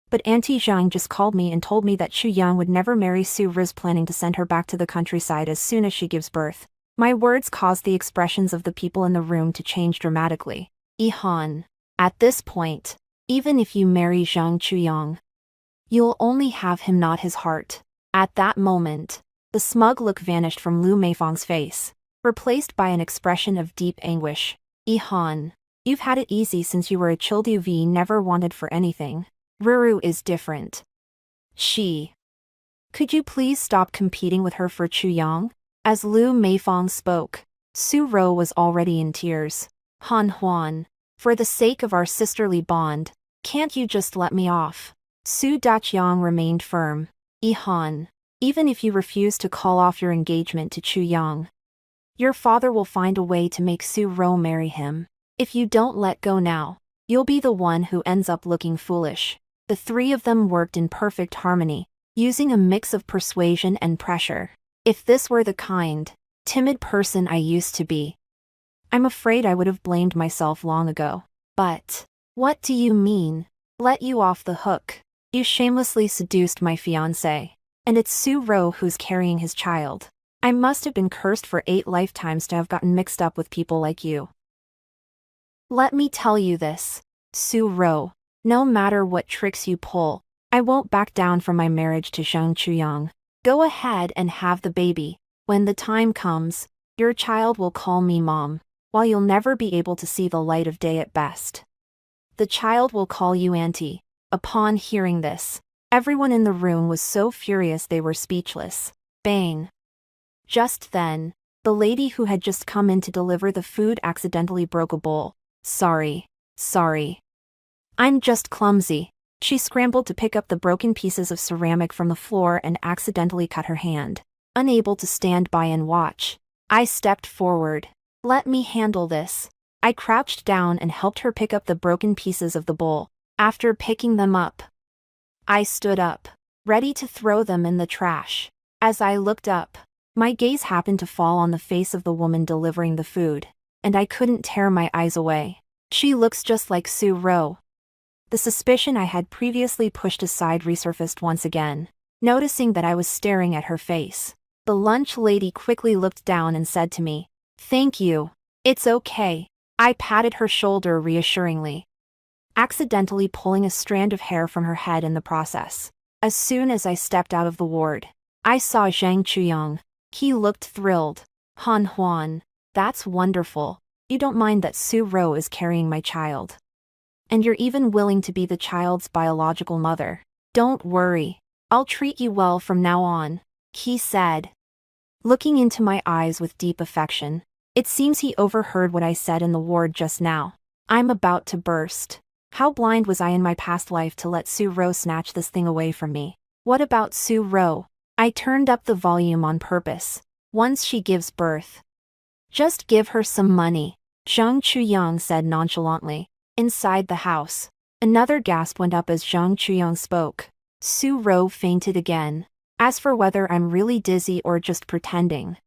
But Auntie Zhang just called me and told me that Chu Yang would never marry Su Riz, planning to send her back to the countryside as soon as she gives birth. My words caused the expressions of the people in the room to change dramatically. Han. At this point, even if you marry Zhang Chuyang, you'll only have him, not his heart. At that moment, the smug look vanished from Lu Meifang's face, replaced by an expression of deep anguish. Han, you've had it easy since you were a child. You've never wanted for anything. Ruru is different. Could you please stop competing with her for Chu Yang? As Lu Meifang spoke, Su Ro was already in tears. Han Huan, for the sake of our sisterly bond, can't you just let me off? Su Daqiang remained firm. Han, even if you refuse to call off your engagement to Chu Yang, your father will find a way to make Su Ro marry him. If you don't let go now, you'll be the one who ends up looking foolish. The three of them worked in perfect harmony, using a mix of persuasion and pressure. If this were the kind, timid person I used to be, I'm afraid I would have blamed myself long ago. But, what do you mean? Let you off the hook? You shamelessly seduced my fiancé. And it's Su Ro who's carrying his child. I must have been cursed for 8 lifetimes to have gotten mixed up with people like you. Let me tell you this, Su Ro. No matter what tricks you pull, I won't back down from my marriage to Zhang Chuyang. Go ahead and have the baby. When the time comes, your child will call me mom, while you'll never be able to see the light of day at best. The child will call you auntie. Upon hearing this, everyone in the room was so furious they were speechless. Bang! Just then, the lady who had just come in to deliver the food accidentally broke a bowl. Sorry. I'm just clumsy. She scrambled to pick up the broken pieces of ceramic from the floor and accidentally cut her hand. Unable to stand by and watch, I stepped forward. Let me handle this. I crouched down and helped her pick up the broken pieces of the bowl. After picking them up, I stood up, ready to throw them in the trash. As I looked up, my gaze happened to fall on the face of the woman delivering the food, and I couldn't tear my eyes away. She looks just like Su Ro. The suspicion I had previously pushed aside resurfaced once again. Noticing that I was staring at her face, the lunch lady quickly looked down and said to me, "Thank you. It's okay." I patted her shoulder reassuringly, accidentally pulling a strand of hair from her head in the process. As soon as I stepped out of the ward, I saw Zhang Chuyang. He looked thrilled. Han Huan, that's wonderful. You don't mind that Su Ro is carrying my child. And you're even willing to be the child's biological mother. Don't worry. I'll treat you well from now on, he said, looking into my eyes with deep affection. It seems he overheard what I said in the ward just now. I'm about to burst. How blind was I in my past life to let Su Ro snatch this thing away from me? What about Su Ro? I turned up the volume on purpose. Once she gives birth, just give her some money, Zhang Chuyang said nonchalantly. Inside the house, another gasp went up as Zhang Chuyang spoke. Su Ro fainted again. As for whether I'm really dizzy or just pretending,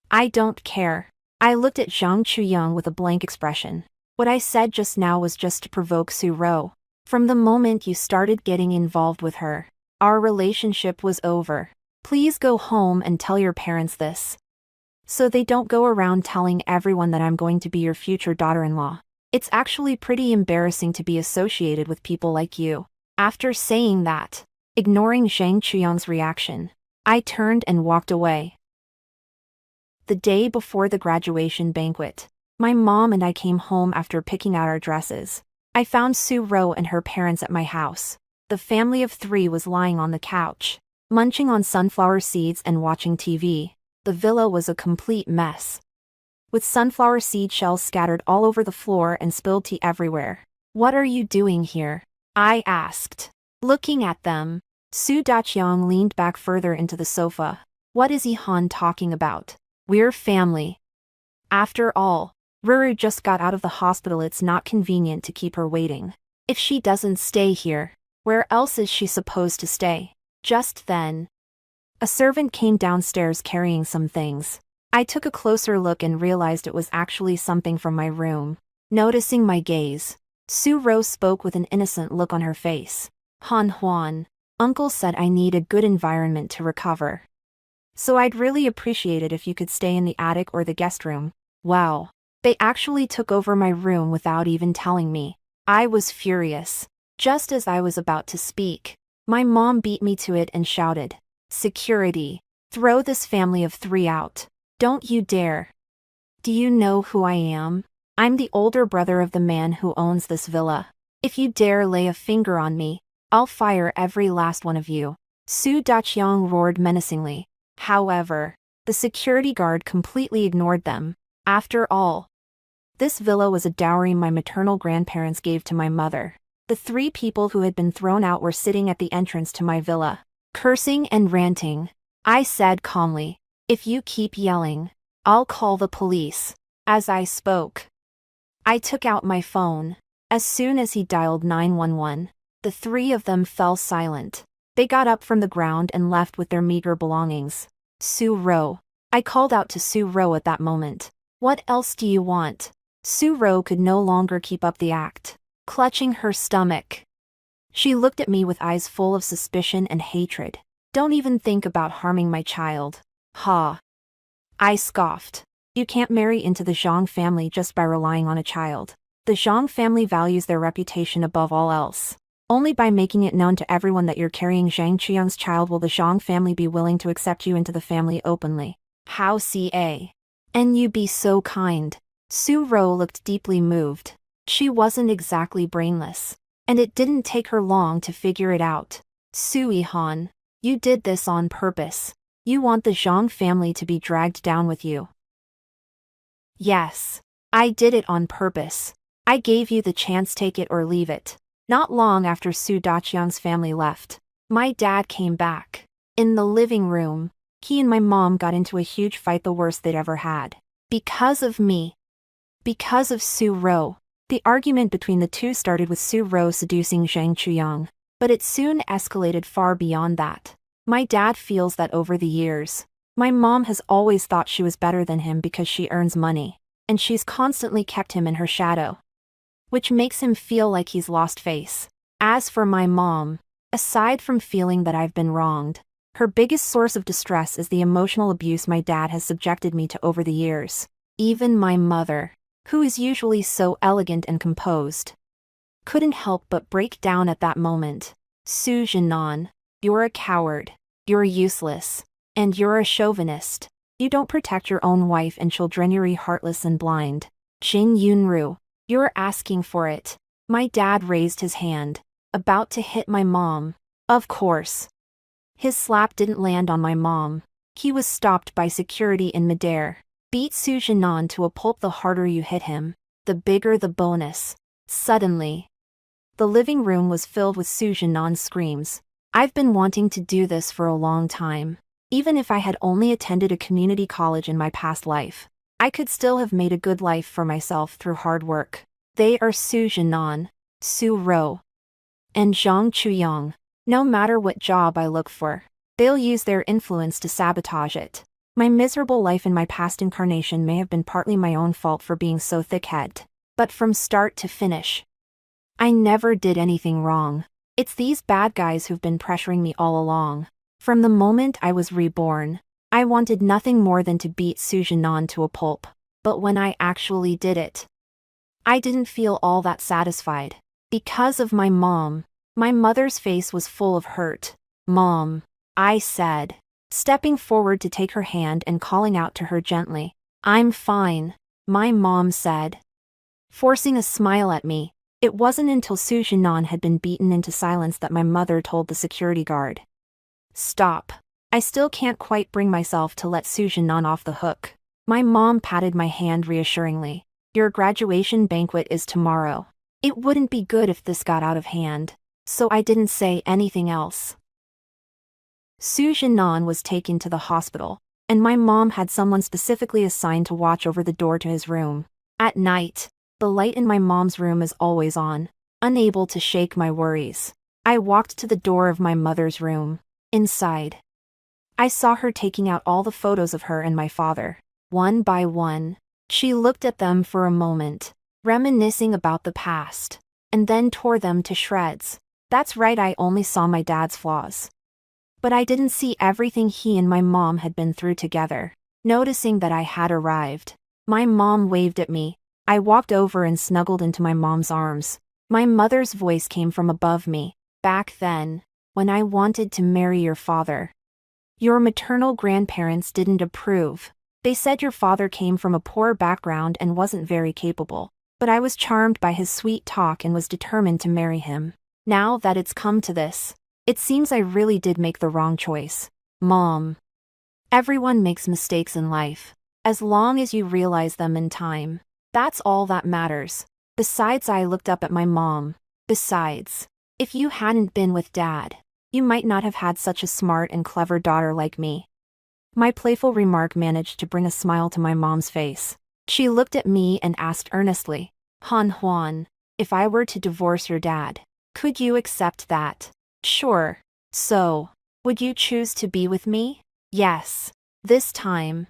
I don't care. I looked at Zhang Chuyang with a blank expression. What I said just now was just to provoke Su Ro. From the moment you started getting involved with her, our relationship was over. Please go home and tell your parents this, so they don't go around telling everyone that I'm going to be your future daughter-in-law. It's actually pretty embarrassing to be associated with people like you. After saying that, ignoring Zhang Chuyang's reaction, I turned and walked away. The day before the graduation banquet, my mom and I came home after picking out our dresses. I found Su Ro and her parents at my house. The family of 3 was lying on the couch, munching on sunflower seeds and watching TV. The villa was a complete mess, with sunflower seed shells scattered all over the floor and spilled tea everywhere. What are you doing here? I asked. Looking at them, Su Daqiang leaned back further into the sofa. What is Han talking about? We're family. After all, Ruru just got out of the hospital. It's not convenient to keep her waiting. If she doesn't stay here, where else is she supposed to stay? Just then, a servant came downstairs carrying some things. I took a closer look and realized it was actually something from my room. Noticing my gaze, Su Ro spoke with an innocent look on her face. Juan. Uncle said I need a good environment to recover. So I'd really appreciate it if you could stay in the attic or the guest room. Wow. They actually took over my room without even telling me. I was furious. Just as I was about to speak, my mom beat me to it and shouted, "Security! Throw this family of 3 out. Don't you dare. Do you know who I am? I'm the older brother of the man who owns this villa. If you dare lay a finger on me, I'll fire every last one of you." Su Daqiang roared menacingly. However, the security guard completely ignored them. After all, this villa was a dowry my maternal grandparents gave to my mother. The 3 people who had been thrown out were sitting at the entrance to my villa, cursing and ranting. I said calmly, "If you keep yelling, I'll call the police." As I spoke, I took out my phone. As soon as he dialed 911, the 3 of them fell silent. They got up from the ground and left with their meager belongings. Su Ro. I called out to Su Ro at that moment. "What else do you want?" Su Ro could no longer keep up the act, clutching her stomach. She looked at me with eyes full of suspicion and hatred. "Don't even think about harming my child." Ha! I scoffed. "You can't marry into the Zhang family just by relying on a child. The Zhang family values their reputation above all else. Only by making it known to everyone that you're carrying Zhang Qiang's child will the Zhang family be willing to accept you into the family openly. How can you be so kind?" Su Ro looked deeply moved. She wasn't exactly brainless, and it didn't take her long to figure it out. "Sui Han, you did this on purpose. You want the Zhang family to be dragged down with you." "Yes, I did it on purpose. I gave you the chance, take it or leave it." Not long after Su Daqiang's family left, my dad came back. In the living room, he and my mom got into a huge fight, the worst they'd ever had. Because of me. Because of Su Ro. The argument between the two started with Su Ro seducing Zhang Chuyang, but it soon escalated far beyond that. My dad feels that over the years, my mom has always thought she was better than him because she earns money, and she's constantly kept him in her shadow, which makes him feel like he's lost face. As for my mom, aside from feeling that I've been wronged, her biggest source of distress is the emotional abuse my dad has subjected me to over the years. Even my mother, who is usually so elegant and composed, couldn't help but break down at that moment. "Su Jinan, you're a coward, you're useless, and you're a chauvinist. You don't protect your own wife and children, you're heartless and blind. Jin Yunru, you're asking for it." My dad raised his hand, about to hit my mom. Of course. His slap didn't land on my mom. He was stopped by security in midair. "Beat Su Jinan to a pulp, the harder you hit him, the bigger the bonus." Suddenly, the living room was filled with Su Jinan's screams. I've been wanting to do this for a long time. Even if I had only attended a community college in my past life, I could still have made a good life for myself through hard work. They are Su Jinan, Su Ro, and Zhang Chuyang. No matter what job I look for, they'll use their influence to sabotage it. My miserable life in my past incarnation may have been partly my own fault for being so thick-headed, but from start to finish, I never did anything wrong. It's these bad guys who've been pressuring me all along. From the moment I was reborn, I wanted nothing more than to beat Su Jinan to a pulp. But when I actually did it, I didn't feel all that satisfied. Because of my mom. My mother's face was full of hurt. "Mom," I said, stepping forward to take her hand and calling out to her gently. "I'm fine," my mom said, forcing a smile at me. It wasn't until Su Jinan had been beaten into silence that my mother told the security guard. "Stop. I still can't quite bring myself to let Su Jinan off the hook." My mom patted my hand reassuringly. "Your graduation banquet is tomorrow. It wouldn't be good if this got out of hand." So I didn't say anything else. Su Jinan was taken to the hospital, and my mom had someone specifically assigned to watch over the door to his room. At night, the light in my mom's room is always on. Unable to shake my worries, I walked to the door of my mother's room. Inside, I saw her taking out all the photos of her and my father. One by one, she looked at them for a moment, reminiscing about the past, and then tore them to shreds. That's right, I only saw my dad's flaws. But I didn't see everything he and my mom had been through together. Noticing that I had arrived, my mom waved at me. I walked over and snuggled into my mom's arms. My mother's voice came from above me. Back then, when I wanted to marry your father, your maternal grandparents didn't approve. They said your father came from a poor background and wasn't very capable. But I was charmed by his sweet talk and was determined to marry him. Now that it's come to this, it seems I really did make the wrong choice. Mom. Everyone makes mistakes in life. As long as you realize them in time, that's all that matters. Besides, I looked up at my mom. Besides, if you hadn't been with Dad, you might not have had such a smart and clever daughter like me. My playful remark managed to bring a smile to my mom's face. She looked at me and asked earnestly, Juan, if I were to divorce your dad, could you accept that? Sure. So, would you choose to be with me? Yes. This time,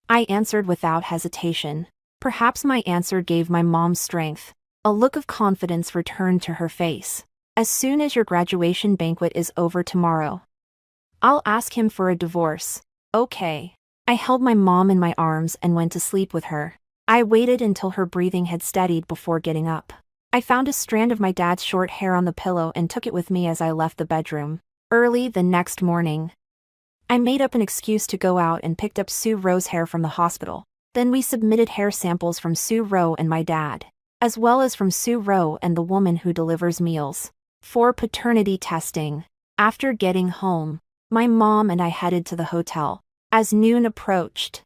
I answered without hesitation. Perhaps my answer gave my mom strength. A look of confidence returned to her face. As soon as your graduation banquet is over tomorrow, I'll ask him for a divorce. Okay. I held my mom in my arms and went to sleep with her. I waited until her breathing had steadied before getting up. I found a strand of my dad's short hair on the pillow and took it with me as I left the bedroom. Early the next morning, I made up an excuse to go out and picked up Sue Rowe's hair from the hospital. Then we submitted hair samples from Sue Rowe and my dad, as well as from Sue Rowe and the woman who delivers meals, for paternity testing. After getting home, my mom and I headed to the hotel. As noon approached,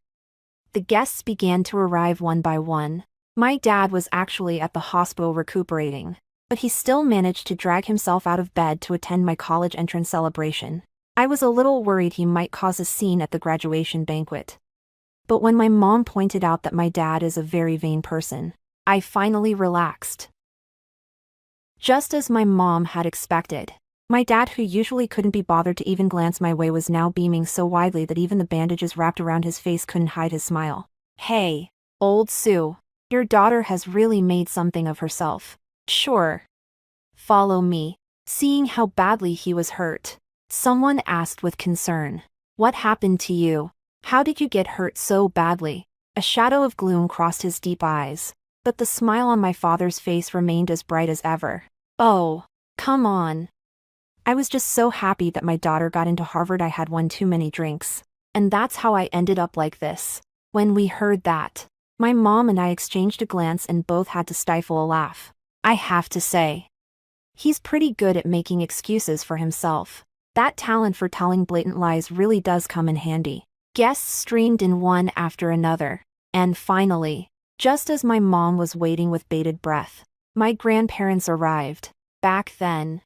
the guests began to arrive one by one. My dad was actually at the hospital recuperating, but he still managed to drag himself out of bed to attend my college entrance celebration. I was a little worried he might cause a scene at the graduation banquet. But when my mom pointed out that my dad is a very vain person, I finally relaxed. Just as my mom had expected, my dad, who usually couldn't be bothered to even glance my way, was now beaming so widely that even the bandages wrapped around his face couldn't hide his smile. Hey, old Sue, your daughter has really made something of herself. Sure. Follow me. Seeing how badly he was hurt, someone asked with concern. What happened to you? How did you get hurt so badly? A shadow of gloom crossed his deep eyes, but the smile on my father's face remained as bright as ever. Oh, come on. I was just so happy that my daughter got into Harvard. I had one too many drinks, and that's how I ended up like this. When we heard that, my mom and I exchanged a glance and both had to stifle a laugh. I have to say, he's pretty good at making excuses for himself. That talent for telling blatant lies really does come in handy. Guests streamed in one after another, and finally, just as my mom was waiting with bated breath, my grandparents arrived. Back then,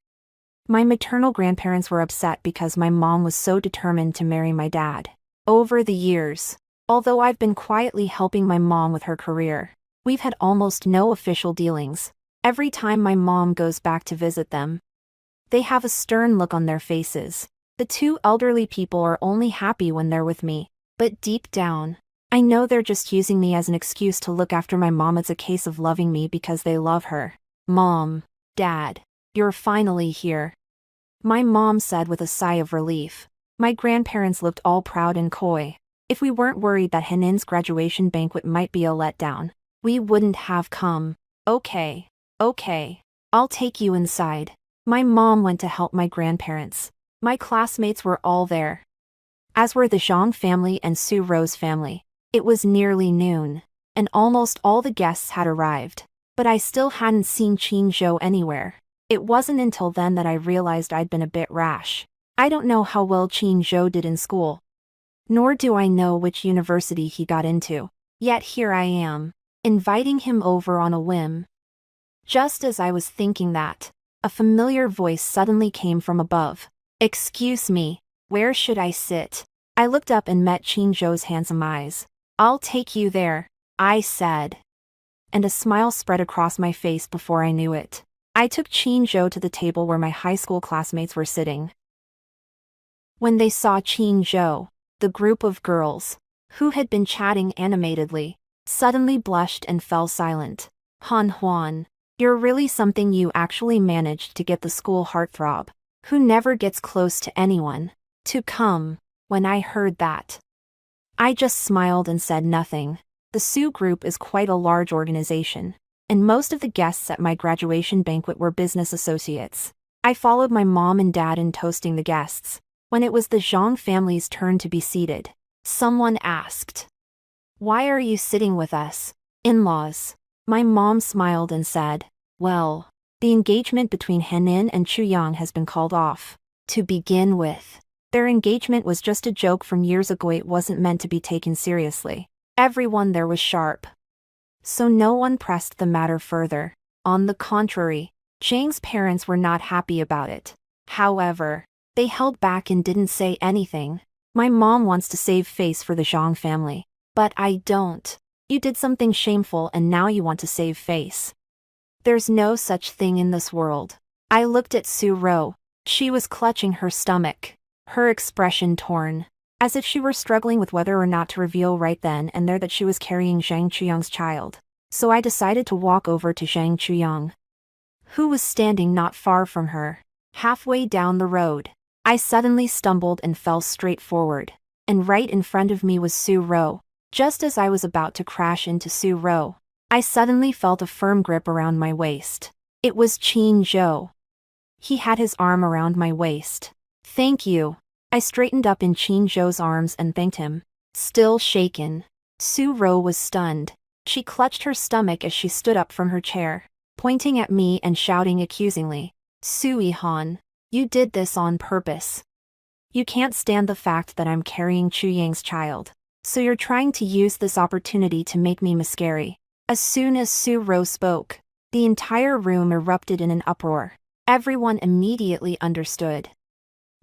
my maternal grandparents were upset because my mom was so determined to marry my dad. Over the years, although I've been quietly helping my mom with her career, we've had almost no official dealings. Every time my mom goes back to visit them, they have a stern look on their faces. The two elderly people are only happy when they're with me, but deep down, I know they're just using me as an excuse to look after my mom. It's a case of loving me because they love her. Mom, Dad, you're finally here, my mom said with a sigh of relief. My grandparents looked all proud and coy. If we weren't worried that Henin's graduation banquet might be a letdown, we wouldn't have come. Okay, I'll take you inside. My mom went to help my grandparents. My classmates were all there, as were the Zhang family and Sue Rowe's family. It was nearly noon, and almost all the guests had arrived, but I still hadn't seen Qin Zhou anywhere. It wasn't until then that I realized I'd been a bit rash. I don't know how well Qin Zhou did in school, nor do I know which university he got into. Yet here I am, inviting him over on a whim. Just as I was thinking that, a familiar voice suddenly came from above. Excuse me, where should I sit? I looked up and met Qin Zhou's handsome eyes. I'll take you there, I said. And a smile spread across my face before I knew it. I took Qin Zhou to the table where my high school classmates were sitting. When they saw Qin Zhou, the group of girls, who had been chatting animatedly, suddenly blushed and fell silent. Juan, You're really something. You actually managed to get the school heartthrob, who never gets close to anyone, to come. When I heard that, I just smiled and said nothing. The Sue Group is quite a large organization, and most of the guests at my graduation banquet were business associates. I followed my mom and dad in toasting the guests. When it was the Zhang family's turn to be seated, someone asked, "Why are you sitting with us, in-laws?" My mom smiled and said, "Well, the engagement between Henin and Chuyang has been called off. To begin with, their engagement was just a joke from years ago. It wasn't meant to be taken seriously." Everyone there was sharp, so no one pressed the matter further. On the contrary, Zhang's parents were not happy about it. However, they held back and didn't say anything. My mom wants to save face for the Zhang family, but I don't. You did something shameful and now you want to save face. There's no such thing in this world. I looked at Su Ro. She was clutching her stomach, her expression torn, as if she were struggling with whether or not to reveal right then and there that she was carrying Zhang Chuyang's child. So I decided to walk over to Zhang Chuyang, who was standing not far from her. Halfway down the road, I suddenly stumbled and fell straight forward, and right in front of me was Su Ro. Just as I was about to crash into Su Ro, I suddenly felt a firm grip around my waist. It was Qin Zhou. He had his arm around my waist. "Thank you." I straightened up in Qin Zhou's arms and thanked him. Still shaken, Su Ro was stunned. She clutched her stomach as she stood up from her chair, pointing at me and shouting accusingly, "Sui Han, you did this on purpose. You can't stand the fact that I'm carrying Chuyang's child, so you're trying to use this opportunity to make me miscarry." As soon as Su Ro spoke, the entire room erupted in an uproar. Everyone immediately understood.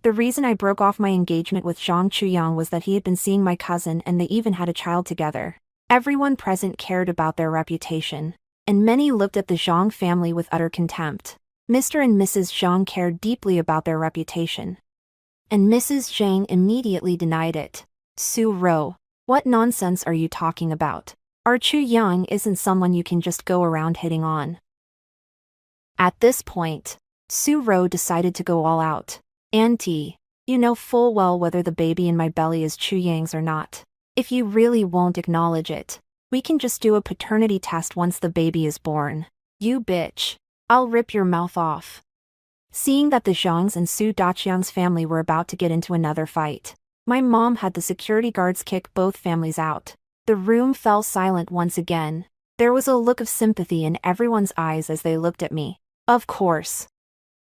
The reason I broke off my engagement with Zhang Chuyang was that he had been seeing my cousin and they even had a child together. Everyone present cared about their reputation, and many looked at the Zhang family with utter contempt. Mr. and Mrs. Zhang cared deeply about their reputation, and Mrs. Zhang immediately denied it. "Su Ro, what nonsense are you talking about? Our Chuyang isn't someone you can just go around hitting on." At this point, Su Ro decided to go all out. "Auntie, you know full well whether the baby in my belly is Chuyang's or not. If you really won't acknowledge it, we can just do a paternity test once the baby is born. You bitch. I'll rip your mouth off." Seeing that the Zhangs and Su Daqiang's family were about to get into another fight, my mom had the security guards kick both families out. The room fell silent once again. There was a look of sympathy in everyone's eyes as they looked at me. Of course,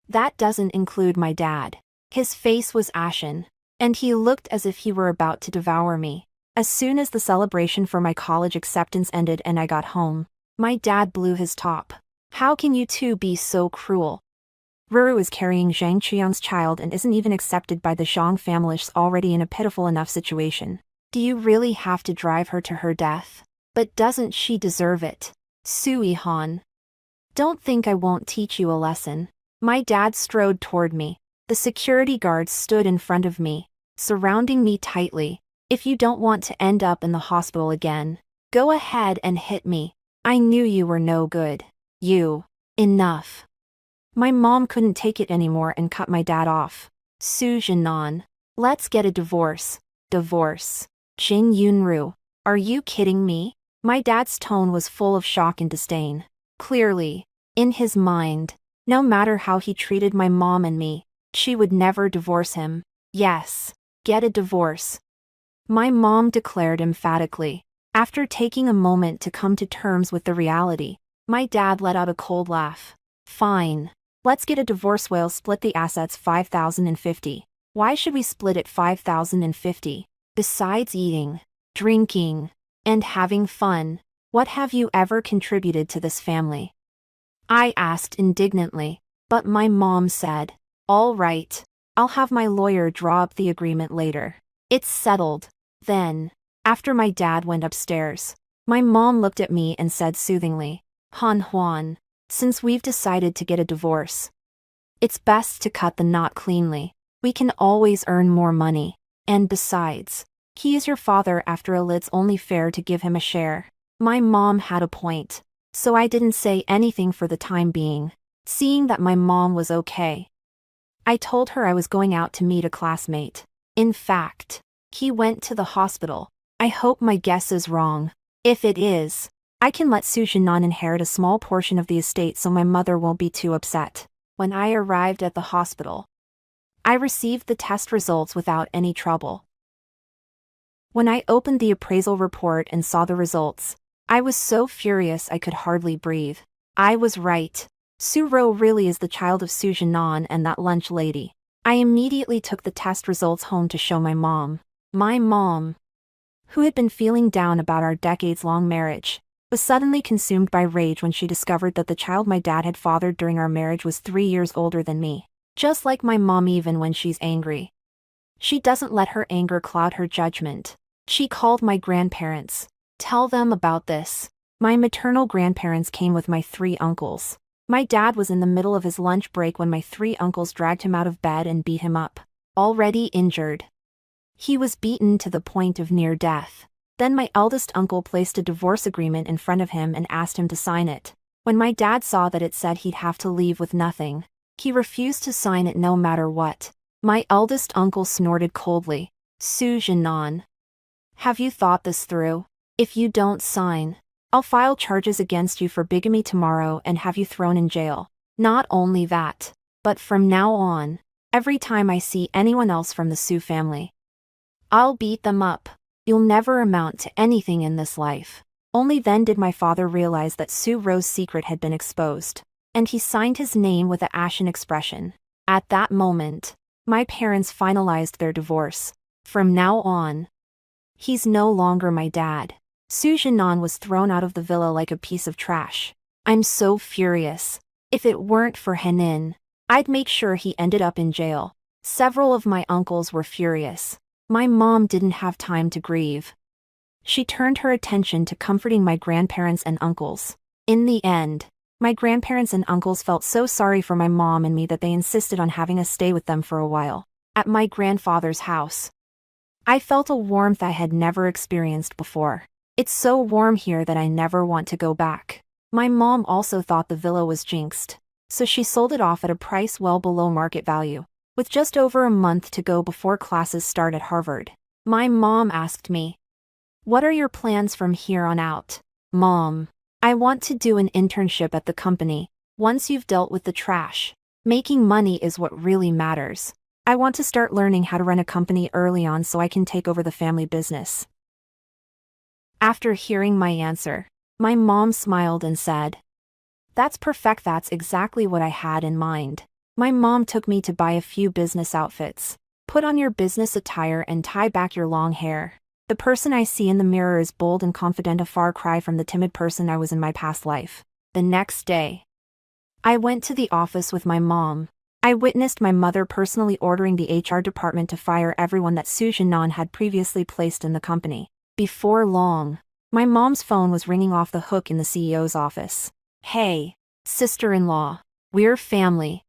that doesn't include my dad. His face was ashen, and he looked as if he were about to devour me. As soon as the celebration for my college acceptance ended and I got home, my dad blew his top. "How can you two be so cruel? Ruru is carrying Zhang Chuyang's child and isn't even accepted by the Zhang family, already in a pitiful enough situation. Do you really have to drive her to her death? But doesn't she deserve it? Sui Han. Don't think I won't teach you a lesson." My dad strode toward me. The security guards stood in front of me, surrounding me tightly. "If you don't want to end up in the hospital again, go ahead and hit me. I knew you were no good. You. Enough." My mom couldn't take it anymore and cut my dad off. "Su Jinan. Let's get a divorce." "Divorce? Jing Yunru. Are you kidding me?" My dad's tone was full of shock and disdain. Clearly, in his mind, no matter how he treated my mom and me, she would never divorce him. "Yes, get a divorce," my mom declared emphatically. After taking a moment to come to terms with the reality, my dad let out a cold laugh. "Fine. Let's get a divorce. We'll split the assets 5,050. Why should we split it 5,050? Besides eating, drinking, and having fun, what have you ever contributed to this family?" I asked indignantly, but my mom said, "All right, I'll have my lawyer draw up the agreement later. It's settled." Then, after my dad went upstairs, my mom looked at me and said soothingly, "Han Huan, since we've decided to get a divorce, it's best to cut the knot cleanly. We can always earn more money, and besides, he is your father after all. It's only fair to give him a share." My mom had a point. so I didn't say anything for the time being. Seeing that my mom was okay, I told her I was going out to meet a classmate. In fact, he went to the hospital. I hope my guess is wrong. If it is, I can let Su Jinan inherit a small portion of the estate so my mother won't be too upset. When I arrived at the hospital, I received the test results without any trouble. When I opened the appraisal report and saw the results, I was so furious I could hardly breathe. I was right. Su Ro really is the child of Su Jinan and that lunch lady. I immediately took the test results home to show my mom. My mom, who had been feeling down about our decades-long marriage, was suddenly consumed by rage when she discovered that the child my dad had fathered during our marriage was 3 years older than me. Just like my mom, even when she's angry, she doesn't let her anger cloud her judgment. She called my grandparents. Tell them about this. My maternal grandparents came with my 3 uncles. My dad was in the middle of his lunch break when my 3 uncles dragged him out of bed and beat him up. Already injured, he was beaten to the point of near death. Then my eldest uncle placed a divorce agreement in front of him and asked him to sign it. When my dad saw that it said he'd have to leave with nothing, he refused to sign it no matter what. My eldest uncle snorted coldly. Su Jinan, have you thought this through? If you don't sign, I'll file charges against you for bigamy tomorrow and have you thrown in jail. Not only that, but from now on, every time I see anyone else from the Su family, I'll beat them up. You'll never amount to anything in this life. Only then did my father realize that Su Ro's secret had been exposed, and he signed his name with an ashen expression. At that moment, my parents finalized their divorce. From now on, he's no longer my dad. Su Jinan was thrown out of the villa like a piece of trash. I'm so furious. If it weren't for Henin, I'd make sure he ended up in jail. Several of my uncles were furious. My mom didn't have time to grieve. She turned her attention to comforting my grandparents and uncles. In the end, my grandparents and uncles felt so sorry for my mom and me that they insisted on having us stay with them for a while. At my grandfather's house, I felt a warmth I had never experienced before. It's so warm here that I never want to go back. My mom also thought the villa was jinxed, so she sold it off at a price well below market value. With just over a month to go before classes start at Harvard, my mom asked me, "What are your plans from here on out?" Mom, I want to do an internship at the company. Once you've dealt with the trash, making money is what really matters. I want to start learning how to run a company early on so I can take over the family business. After hearing my answer, my mom smiled and said, "That's perfect. That's exactly what I had in mind." My mom took me to buy a few business outfits. Put on your business attire and tie back your long hair. The person I see in the mirror is bold and confident, a far cry from the timid person I was in my past life. The next day, I went to the office with my mom. I witnessed my mother personally ordering the HR department to fire everyone that Su Jinan had previously placed in the company. Before long, my mom's phone was ringing off the hook in the CEO's office. "Hey, sister-in-law, we're family.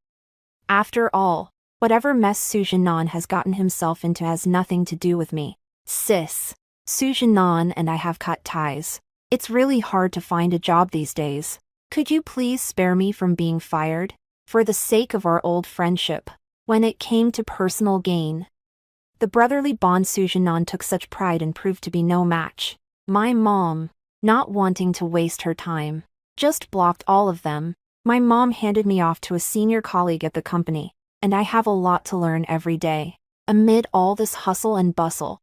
After all, whatever mess Su Jinan has gotten himself into has nothing to do with me. Sis, Su Jinan and I have cut ties. It's really hard to find a job these days. Could you please spare me from being fired? For the sake of our old friendship." When it came to personal gain, the brotherly bond Su Jinan took such pride in proved to be no match. My mom, not wanting to waste her time, just blocked all of them. My mom handed me off to a senior colleague at the company, and I have a lot to learn every day. Amid all this hustle and bustle,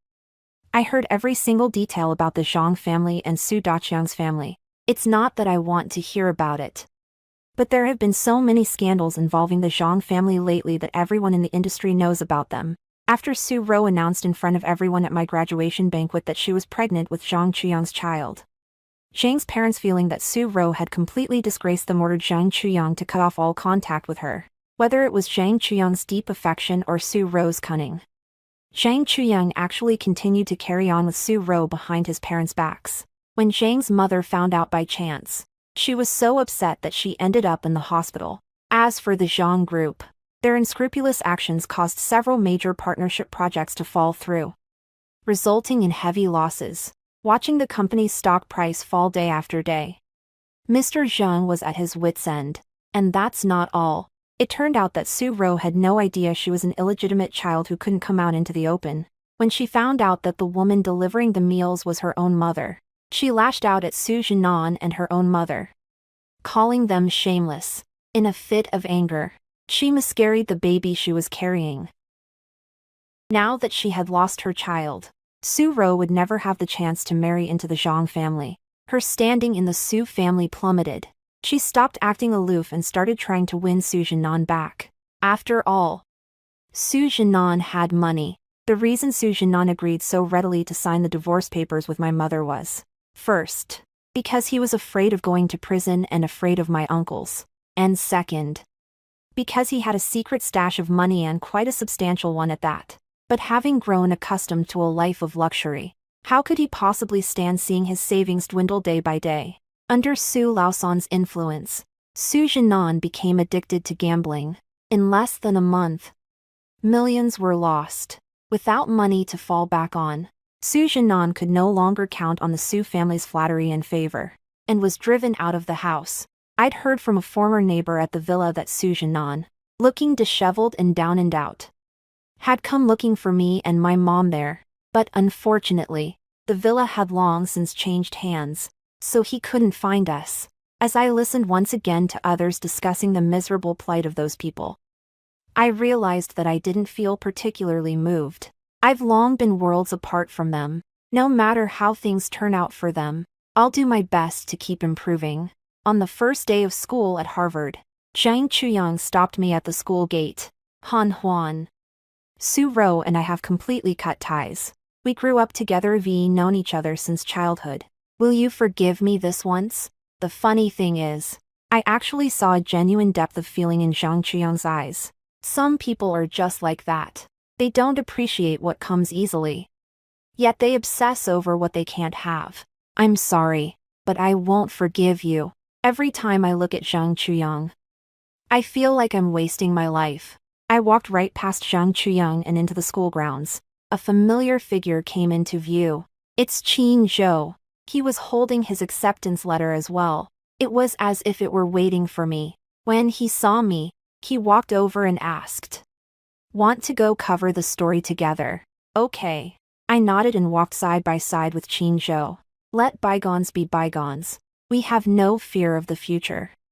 I heard every single detail about the Zhang family and Su Daqiang's family. It's not that I want to hear about it, but there have been so many scandals involving the Zhang family lately that everyone in the industry knows about them. After Su Ro announced in front of everyone at my graduation banquet that she was pregnant with Zhang Chuyang's child, Zhang's parents, feeling that Su Ro had completely disgraced them, ordered Zhang Chuyang to cut off all contact with her. Whether it was Zhang Chuyang's deep affection or Su Ro's cunning, Zhang Chuyang actually continued to carry on with Su Ro behind his parents' backs. When Zhang's mother found out by chance, she was so upset that she ended up in the hospital. As for the Zhang group, their unscrupulous actions caused several major partnership projects to fall through, resulting in heavy losses. Watching the company's stock price fall day after day, Mr. Zhang was at his wit's end. And that's not all. It turned out that Su Ro had no idea she was an illegitimate child who couldn't come out into the open. When she found out that the woman delivering the meals was her own mother, she lashed out at Su Jinan and her own mother, calling them shameless. In a fit of anger, she miscarried the baby she was carrying. Now that she had lost her child, Su Ro would never have the chance to marry into the Zhang family. Her standing in the Su family plummeted. She stopped acting aloof and started trying to win Su Jinan back. After all, Su Jinan had money. The reason Su Jinan agreed so readily to sign the divorce papers with my mother was, first, because he was afraid of going to prison and afraid of my uncles, and second, because he had a secret stash of money and quite a substantial one at that. But having grown accustomed to a life of luxury, how could he possibly stand seeing his savings dwindle day by day? Under Su Laosan's influence, Su Jinan became addicted to gambling. In less than a month, millions were lost. Without money to fall back on, Su Jinan could no longer count on the Su family's flattery and favor, and was driven out of the house. I'd heard from a former neighbor at the villa that Su Jinan, looking disheveled and down and out, had come looking for me and my mom there. But unfortunately, the villa had long since changed hands, so he couldn't find us. As I listened once again to others discussing the miserable plight of those people, I realized that I didn't feel particularly moved. I've long been worlds apart from them. No matter how things turn out for them, I'll do my best to keep improving. On the first day of school at Harvard, Zhang Chuyang stopped me at the school gate. Han Huan, Su Ro and I have completely cut ties. We grew up together, we've known each other since childhood. Will you forgive me this once? The funny thing is, I actually saw a genuine depth of feeling in Zhang Chuyang's eyes. Some people are just like that. They don't appreciate what comes easily, yet they obsess over what they can't have. I'm sorry, but I won't forgive you. Every time I look at Zhang Chuyang, I feel like I'm wasting my life. I walked right past Zhang Chuyang and into the school grounds. A familiar figure came into view. It's Qin Zhou. He was holding his acceptance letter as well. It was as if it were waiting for me. When he saw me, he walked over and asked, "Want to go cover the story together?" Okay. I nodded and walked side by side with Qin Zhou. Let bygones be bygones. We have no fear of the future.